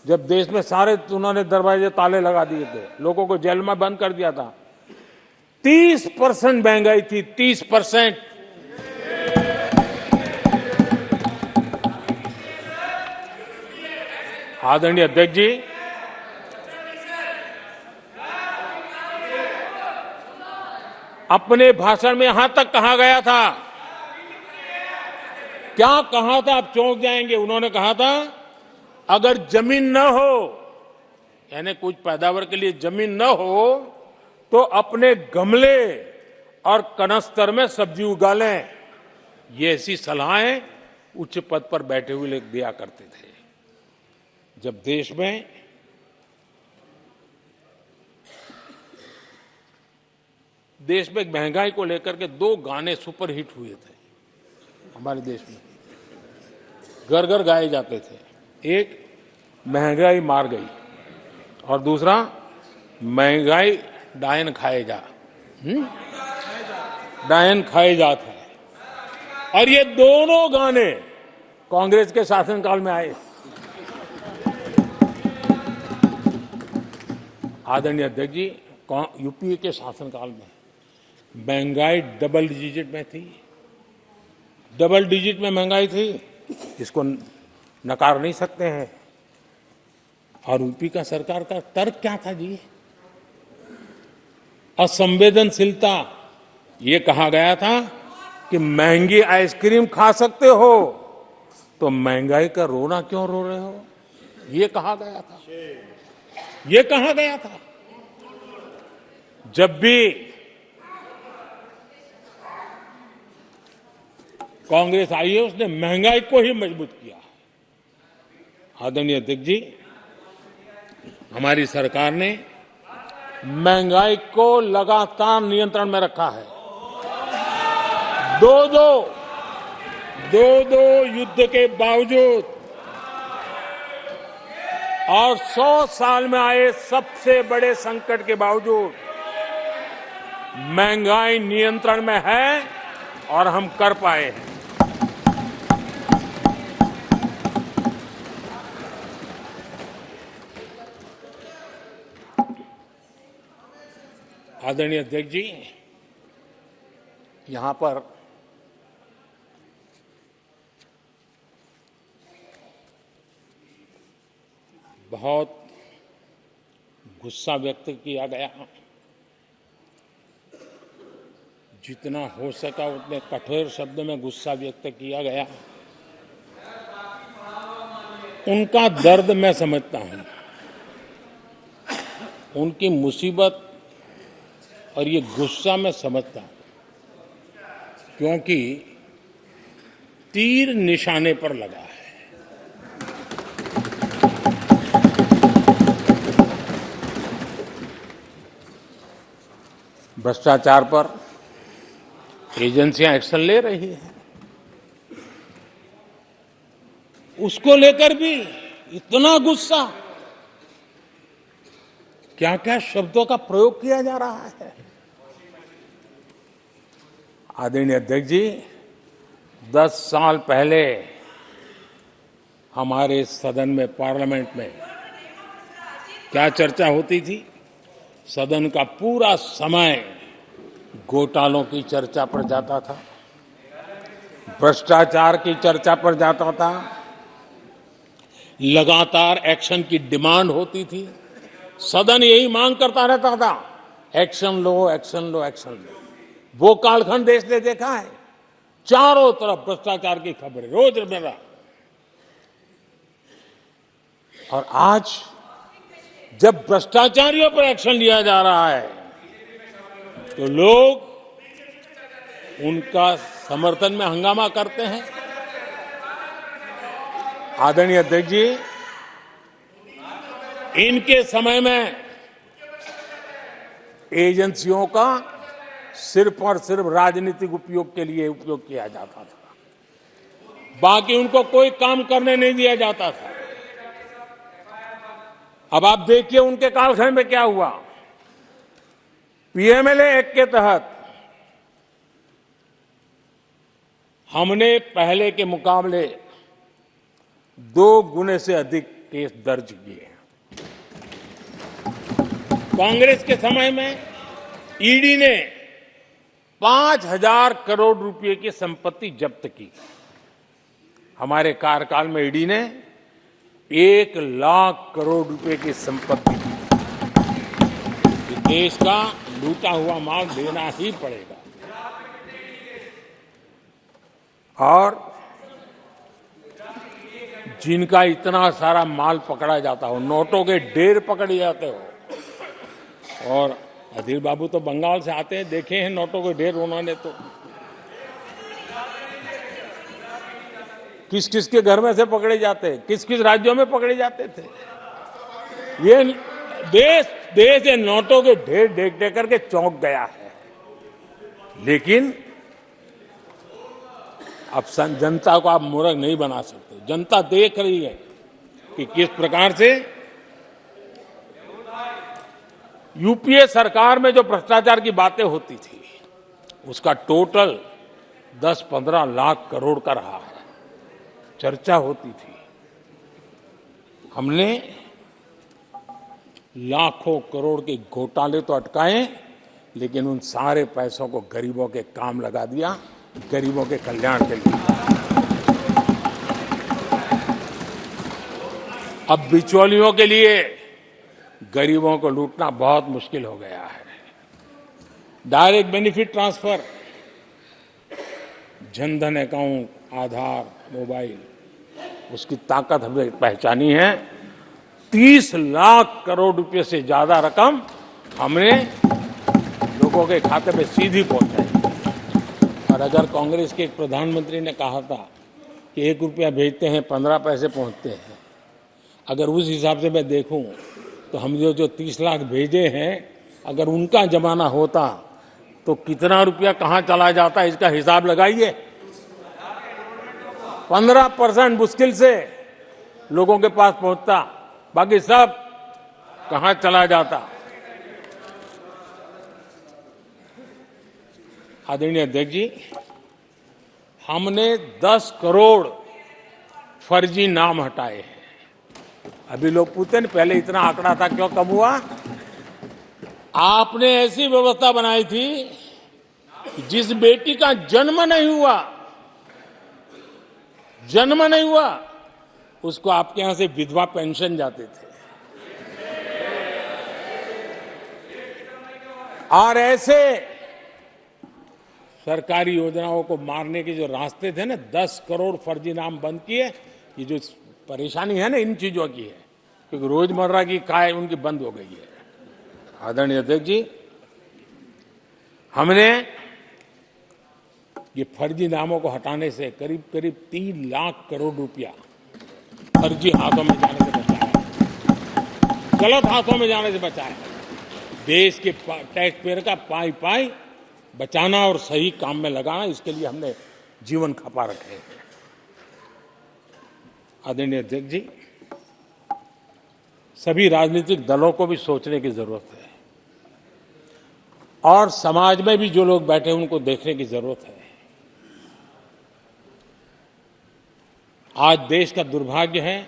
S1: जब देश में सारे उन्होंने दरवाजे ताले लगा दिए थे, लोगों को जेल में बंद कर दिया था, 30% महंगाई थी, 30%। आदरणीय अध्यक्ष जी, अपने भाषण में यहां तक कहा गया था, क्या कहा था? आप चौंक जाएंगे। उन्होंने कहा था अगर जमीन न हो, यानी कुछ पैदावार के लिए जमीन न हो, तो अपने गमले और कनस्तर में सब्जी उगा लें। ये ऐसी सलाहें उच्च पद पर बैठे हुए लोग दिया करते थे। जब देश में महंगाई को लेकर के 2 गाने सुपर हिट हुए थे हमारे देश में, घर घर गाए जाते थे। एक महंगाई मार गई और दूसरा महंगाई डायन खाए जा, डायन खाए जात है। और ये दोनों गाने कांग्रेस के शासनकाल में आए। आदरणीय अध्यक्ष जी, यूपीए के शासनकाल में महंगाई डबल डिजिट में थी, डबल डिजिट में महंगाई थी, इसको नकार नहीं सकते हैं। और यूपी का सरकार का तर्क क्या था जी? असंवेदनशीलता। ये कहा गया था कि महंगी आइसक्रीम खा सकते हो तो महंगाई का रोना क्यों रो रहे हो, ये कहा गया था, ये कहा गया था। जब भी कांग्रेस आई है उसने महंगाई को ही मजबूत किया। आदरणीय अध्यक्ष जी, हमारी सरकार ने महंगाई को लगातार नियंत्रण में रखा है। दो दो युद्ध के बावजूद और 100 साल में आए सबसे बड़े संकट के बावजूद महंगाई नियंत्रण में है और हम कर पाए हैं। आदरणीय अध्यक्ष जी, यहां पर बहुत गुस्सा व्यक्त किया गया। जितना हो सका उतने कठोर शब्द में गुस्सा व्यक्त किया गया। उनका दर्द मैं समझता हूं, उनकी मुसीबत और ये गुस्सा मैं समझता हूं, क्योंकि तीर निशाने पर लगा है। भ्रष्टाचार पर एजेंसियां एक्शन ले रही हैं, उसको लेकर भी इतना गुस्सा, क्या क्या शब्दों का प्रयोग किया जा रहा है। आदरणीय अध्यक्ष जी, 10 साल पहले हमारे सदन में, पार्लियामेंट में क्या चर्चा होती थी? सदन का पूरा समय घोटालों की चर्चा पर जाता था, भ्रष्टाचार की चर्चा पर जाता था, लगातार एक्शन की डिमांड होती थी। सदन यही मांग करता रहता था, एक्शन लो, एक्शन लो, एक्शन लो। वो कालखंड देश ने देखा है, चारों तरफ भ्रष्टाचार की खबरें रोजमर्रा। और आज जब भ्रष्टाचारियों पर एक्शन लिया जा रहा है तो लोग उनका समर्थन में हंगामा करते हैं। आदरणीय अध्यक्ष जी, इनके समय में एजेंसियों का सिर्फ और सिर्फ राजनीतिक उपयोग के लिए उपयोग किया जाता था, बाकी उनको कोई काम करने नहीं दिया जाता था। अब आप देखिए उनके कालखंड में क्या हुआ। पीएमएलए एक्ट के तहत हमने पहले के मुकाबले 2 गुने से अधिक केस दर्ज किए। कांग्रेस के समय में ईडी ने 5,000 करोड़ रुपए की संपत्ति जब्त की। हमारे कार्यकाल में ईडी ने 1 लाख करोड़ रुपए की संपत्ति की। देश का लूटा हुआ माल देना ही पड़ेगा। और जिनका इतना सारा माल पकड़ा जाता हो, नोटों के ढेर पकड़े जाते हो। और अधीर बाबू तो बंगाल से आते हैं, देखे हैं नोटों के ढेर उन्होंने। तो किस किस के घर में से पकड़े जाते, किस किस राज्यों में पकड़े जाते थे। ये देश ये नोटों के ढेर देख देख करके चौंक गया है। लेकिन अब जनता को आप मूर्ख नहीं बना सकते। जनता देख रही है कि किस प्रकार से यूपीए सरकार में जो भ्रष्टाचार की बातें होती थी उसका टोटल 10-15 लाख करोड़ का रहा है, चर्चा होती थी। हमने लाखों करोड़ के घोटाले तो अटकाए, लेकिन उन सारे पैसों को गरीबों के काम लगा दिया, गरीबों के कल्याण के लिए। अब बिचौलियों के लिए गरीबों को लूटना बहुत मुश्किल हो गया है। Direct benefit transfer, Jandhan account, Aadhaar, mobile, उसकी ताकत हमने पहचानी है। 30 लाख करोड़ रुपए से ज्यादा रकम हमने लोगों के खाते में सीधी पहुंचाई। और अगर कांग्रेस के एक प्रधानमंत्री ने कहा था कि 1 रुपया भेजते हैं 15 पैसे पहुंचते हैं, अगर उस हिसाब से मैं देखूं तो हम जो 30 लाख भेजे हैं, अगर उनका जमाना होता तो कितना रुपया कहां चला जाता, इसका हिसाब लगाइए। 15% मुश्किल से लोगों के पास पहुंचता, बाकी सब कहां चला जाता। आदरणीय अध्यक्ष जी, हमने 10 करोड़ फर्जी नाम हटाए हैं। अभी लोग पूछते हैं पहले इतना आंकड़ा था, क्यों कम हुआ? आपने ऐसी व्यवस्था बनाई थी कि जिस बेटी का जन्म नहीं हुआ उसको आपके यहां से विधवा पेंशन जाते थे। और ऐसे सरकारी योजनाओं को मारने के जो रास्ते थे ना, 10 करोड़ फर्जी नाम बंद किए। ये जो परेशानी है ना इन चीजों की है, क्योंकि रोजमर्रा की काय उनकी बंद हो गई है। आदरणीय अध्यक्ष जी, हमने ये फर्जी नामों को हटाने से करीब 3 लाख करोड़ रुपया फर्जी हाथों में जाने से बचाया, गलत हाथों में जाने से बचाया। देश के टैक्स पेयर का पाई बचाना और सही काम में लगाना, इसके लिए हमने जीवन खपा रखे हैं। आदरणीय अध्यक्ष जी, सभी राजनीतिक दलों को भी सोचने की जरूरत है और समाज में भी जो लोग बैठे हैं उनको देखने की जरूरत है। आज देश का दुर्भाग्य है,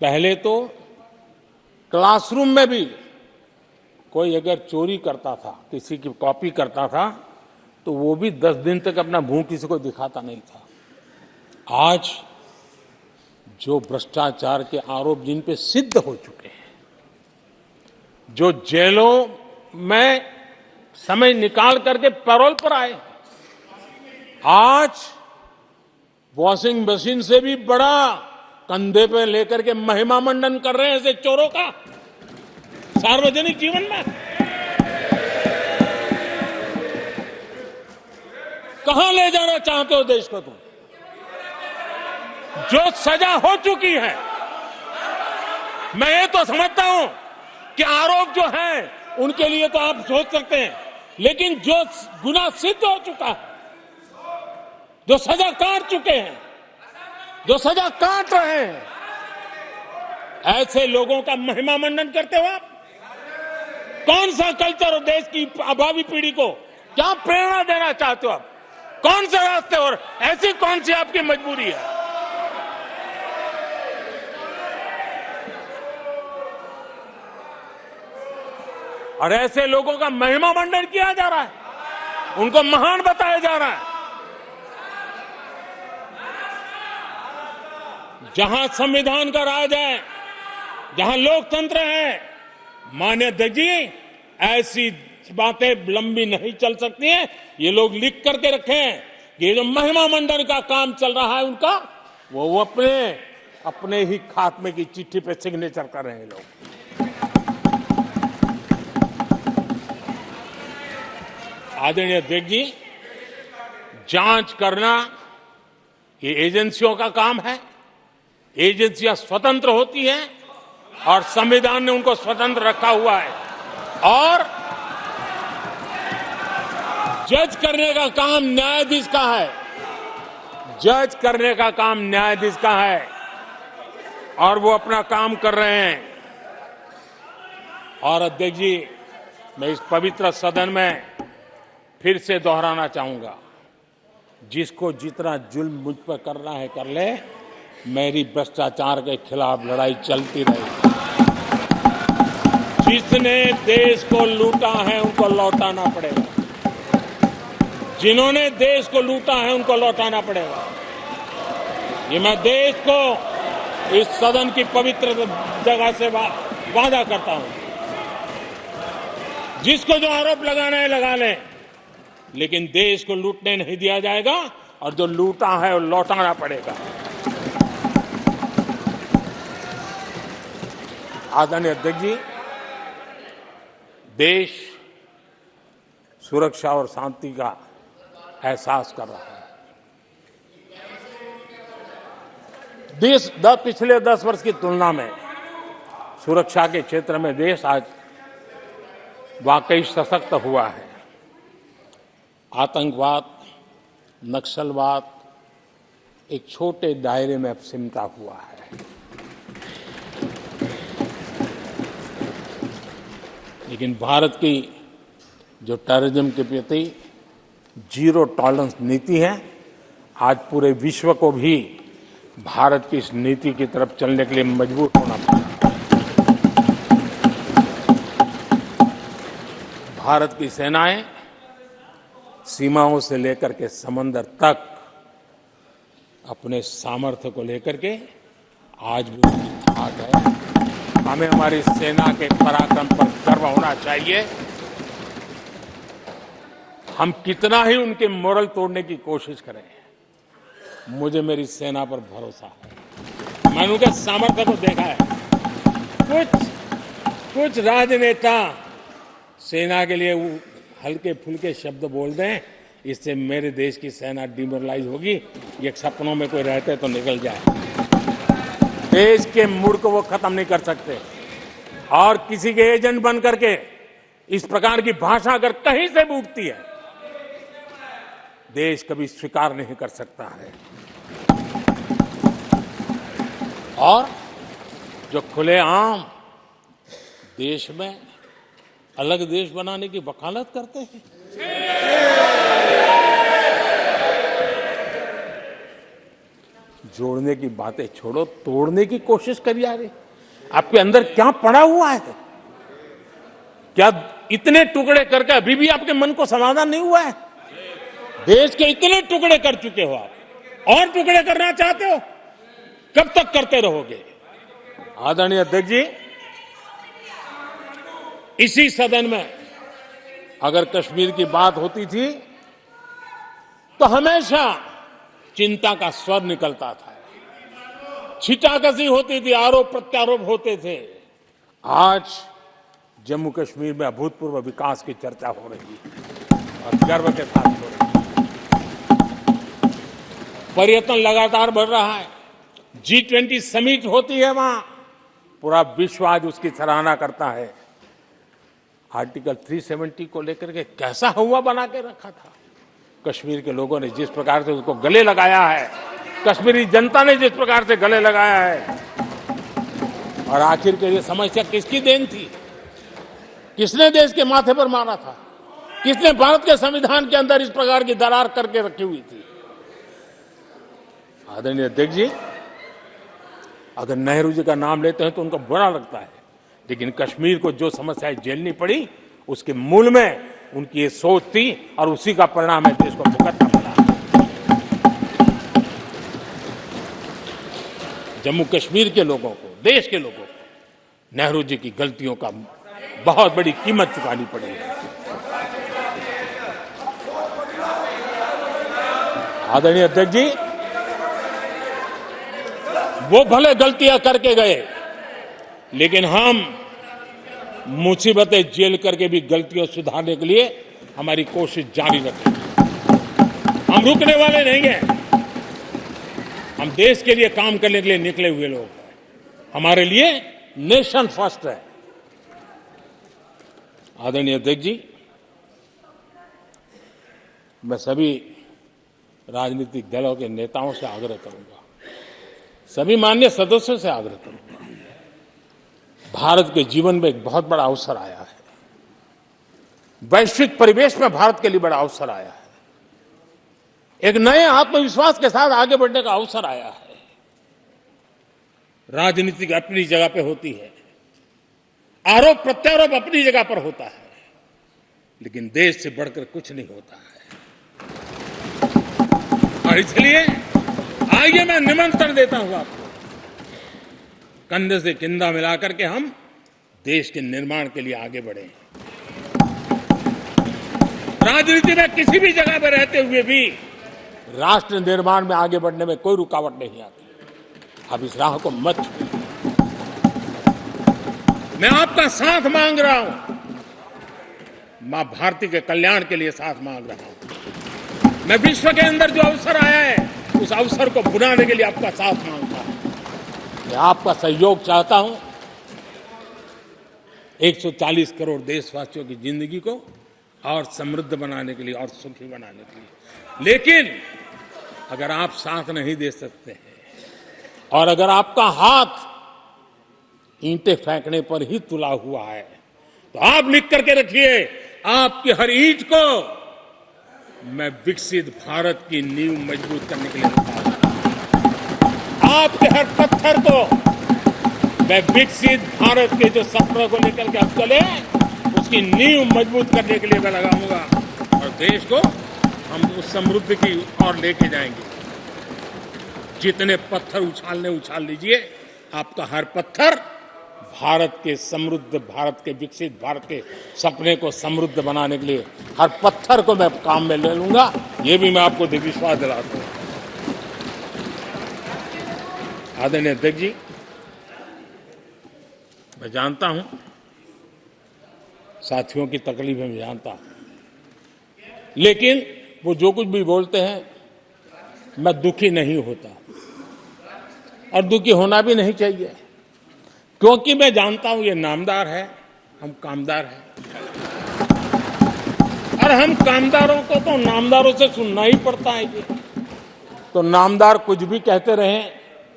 S1: पहले तो क्लासरूम में भी कोई अगर चोरी करता था, किसी की कॉपी करता था, तो वो भी 10 दिन तक अपना मुंह किसी को दिखाता नहीं था। आज जो भ्रष्टाचार के आरोप जिन पे सिद्ध हो चुके हैं, जो जेलों में समय निकाल करके पैरोल पर आए, आज वॉशिंग मशीन से भी बड़ा कंधे पे लेकर के महिमा मंडन कर रहे हैं ऐसे चोरों का सार्वजनिक जीवन में। कहां ले जाना चाहते हो देश को तुम? जो सजा हो चुकी है, मैं ये तो समझता हूं कि आरोप जो है उनके लिए तो आप सोच सकते हैं, लेकिन जो गुनाह सिद्ध हो चुका है, जो सजा काट चुके हैं, जो सजा काट रहे हैं, ऐसे लोगों का महिमा मंडन करते हो आप? कौन सा कल्चर और देश की भावी पीढ़ी को क्या प्रेरणा देना चाहते हो आप? कौन से रास्ते और ऐसी कौन सी आपकी मजबूरी है? और ऐसे लोगों का महिमा मंडन किया जा रहा है, उनको महान बताया जा रहा है। जहां संविधान का राज है, जहां लोकतंत्र है, माननीय अध्यक्ष जी, ऐसी बातें लंबी नहीं चल सकती हैं। ये लोग लिख करके रखें कि ये जो महिमा मंडन का काम चल रहा है उनका, वो अपने ही खात्मे की चिट्ठी पे सिग्नेचर कर रहे हैं लोग। आदरणीय अध्यक्ष जी, जांच करना ये एजेंसियों का काम है। एजेंसियां स्वतंत्र होती हैं और संविधान ने उनको स्वतंत्र रखा हुआ है, और जज करने का काम न्यायाधीश का है। जज करने का काम न्यायाधीश का है और वो अपना काम कर रहे हैं। और अध्यक्ष जी, मैं इस पवित्र सदन में फिर से दोहराना चाहूंगा, जिसको जितना जुल्म मुझ पर करना है कर ले, मेरी भ्रष्टाचार के खिलाफ लड़ाई चलती रहेगी। जिसने देश को लूटा है उनको लौटाना पड़ेगा, जिन्होंने देश को लूटा है उनको लौटाना पड़ेगा। ये मैं देश को इस सदन की पवित्र जगह से वादा करता हूं। जिसको जो आरोप लगाना है लगा लें, लेकिन देश को लूटने नहीं दिया जाएगा और जो लूटा है वो लौटाना पड़ेगा। आदरणीय अध्यक्ष जी, देश सुरक्षा और शांति का एहसास कर रहा है। देश पिछले 10 वर्ष की तुलना में सुरक्षा के क्षेत्र में देश आज वाकई सशक्त हुआ है। आतंकवाद, नक्सलवाद एक छोटे दायरे में अब सिमटा हुआ है। लेकिन भारत की जो टेररिज्म के प्रति जीरो टॉलरेंस नीति है, आज पूरे विश्व को भी भारत की इस नीति की तरफ चलने के लिए मजबूर होना पड़ा। भारत की सेनाएं सीमाओं से लेकर के समंदर तक अपने सामर्थ्य को लेकर के आज भी उसकी थाक है। हमें हमारी सेना के पराक्रम पर गर्व होना चाहिए। हम कितना ही उनके मोरल तोड़ने की कोशिश करें, मुझे मेरी सेना पर भरोसा है। मैंने उनके सामर्थ्य को देखा है। कुछ राजनेता सेना के लिए हल्के फुल्के शब्द बोल दें, इससे मेरे देश की सेना डिमोरलाइज होगी। ये सपनों में कोई रहते तो निकल जाए। देश के मूड को वो खत्म नहीं कर सकते। और किसी के एजेंट बन करके इस प्रकार की भाषा अगर कहीं से भी उठती है, देश कभी स्वीकार नहीं कर सकता है। और जो खुलेआम देश में अलग देश बनाने की वकालत करते हैं, जोड़ने की बातें छोड़ो, तोड़ने की कोशिश करिए। यार, आपके अंदर क्या पड़ा हुआ है? क्या इतने टुकड़े करके अभी भी आपके मन को समाधान नहीं हुआ है? देश के इतने टुकड़े कर चुके हो आप, और टुकड़े करना चाहते हो? कब तक करते रहोगे? आदरणीय अध्यक्ष जी, इसी सदन में अगर कश्मीर की बात होती थी तो हमेशा चिंता का स्वर निकलता था, छिटाकशी होती थी, आरोप प्रत्यारोप होते थे। आज जम्मू कश्मीर में अभूतपूर्व विकास की चर्चा हो रही है और गर्व के साथ हो रही है। पर्यटन लगातार बढ़ रहा है। G20 समिट होती है वहां, पूरा विश्व आज उसकी सराहना करता है। आर्टिकल 370 को लेकर के कैसा हुआ बना के रखा था। कश्मीर के लोगों ने जिस प्रकार से उसको गले लगाया है, कश्मीरी जनता ने जिस प्रकार से गले लगाया है, और आखिर के ये समस्या किसकी देन थी? किसने देश के माथे पर मारा था? किसने भारत के संविधान के अंदर इस प्रकार की दरार करके रखी हुई थी? आदरणीय अध्यक्ष जी, अगर नेहरू जी का नाम लेते हैं तो उनको बुरा लगता है, लेकिन कश्मीर को जो समस्याएं झेलनी पड़ी उसके मूल में उनकी ये सोच थी और उसी का परिणाम है देश को भुगतना पड़ा। जम्मू कश्मीर के लोगों को, देश के लोगों को नेहरू जी की गलतियों का बहुत बड़ी कीमत चुकानी पड़ी है। आदरणीय अध्यक्ष जी, वो भले गलतियां करके गए, लेकिन हम मुसीबतें झेल करके भी गलतियों सुधारने के लिए हमारी कोशिश जारी रखेंगे। हम रुकने वाले नहीं हैं। हम देश के लिए काम करने के लिए निकले हुए लोग हैं। हमारे लिए नेशन फर्स्ट है। आदरणीय अध्यक्ष जी, मैं सभी राजनीतिक दलों के नेताओं से आग्रह करूंगा, सभी माननीय सदस्यों से आग्रह करूंगा, भारत के जीवन में एक बहुत बड़ा अवसर आया है। वैश्विक परिवेश में भारत के लिए बड़ा अवसर आया है। एक नए आत्मविश्वास के साथ आगे बढ़ने का अवसर आया है। राजनीति अपनी जगह पे होती है, आरोप प्रत्यारोप अपनी जगह पर होता है, लेकिन देश से बढ़कर कुछ नहीं होता है। और इसलिए आइए मैं निमंत्रण देता हूं आपको, कंधे से कंधा मिलाकर के हम देश के निर्माण के लिए आगे बढ़े। राजनीति में किसी भी जगह पर रहते हुए भी राष्ट्र निर्माण में आगे बढ़ने में कोई रुकावट नहीं आती। अब इस राह को मत छोड़िए। मैं आपका साथ मांग रहा हूं, मां भारती के कल्याण के लिए साथ मांग रहा हूं। मैं विश्व के अंदर जो अवसर आया है उस अवसर को बुलाने के लिए आपका साथ मांगता हूं। मैं आपका सहयोग चाहता हूं 140 करोड़ देशवासियों की जिंदगी को और समृद्ध बनाने के लिए और सुखी बनाने के लिए। लेकिन अगर आप साथ नहीं दे सकते हैं और अगर आपका हाथ ईंटें फेंकने पर ही तुला हुआ है, तो आप लिख करके रखिए, आपकी हर ईंट को मैं विकसित भारत की नींव मजबूत करने के लिए लगाऊंगा। आपके हर पत्थर को मैं विकसित भारत के जो सपनों को लेकर के आप चले उसकी नींव मजबूत करने के लिए मैं लगाऊंगा और देश को हम उस समृद्धि की ओर लेके जाएंगे। जितने पत्थर उछाल लीजिए, आपका हर पत्थर भारत के समृद्ध, भारत के विकसित भारत के सपने को समृद्ध बनाने के लिए हर पत्थर को मैं काम में ले लूंगा। ये भी मैं आपको विश्वास दिलाता हूं। आदरणीय अध्यक्ष जी, मैं जानता हूं साथियों की तकलीफें मैं जानता हूं, लेकिन वो जो कुछ भी बोलते हैं मैं दुखी नहीं होता और दुखी होना भी नहीं चाहिए, क्योंकि मैं जानता हूं ये नामदार है, हम कामदार हैं और हम कामदारों को तो नामदारों से सुनना ही पड़ता है। जी तो नामदार कुछ भी कहते रहें,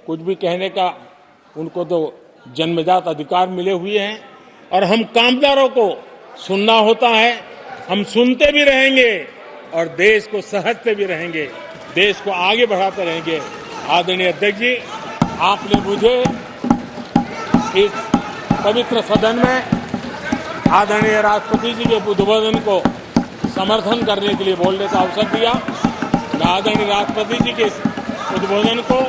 S1: कुछ भी कहने का उनको तो जन्मजात अधिकार मिले हुए हैं और हम कामदारों को सुनना होता है। हम सुनते भी रहेंगे और देश को सहजते भी रहेंगे, देश को आगे बढ़ाते रहेंगे। आदरणीय अध्यक्ष जी, आपने मुझे इस पवित्र सदन में आदरणीय राष्ट्रपति जी के उद्बोधन को समर्थन करने के लिए बोलने का अवसर दिया। मैं आदरणीय राष्ट्रपति जी के उद्बोधन को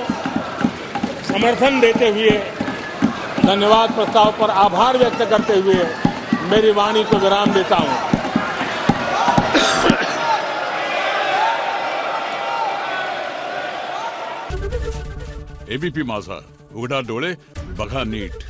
S1: समर्थन देते हुए धन्यवाद प्रस्ताव पर आभार व्यक्त करते हुए मेरी वाणी को विराम देता हूं।
S3: एबीपी माझा, उघडा डोळे बघा नीट।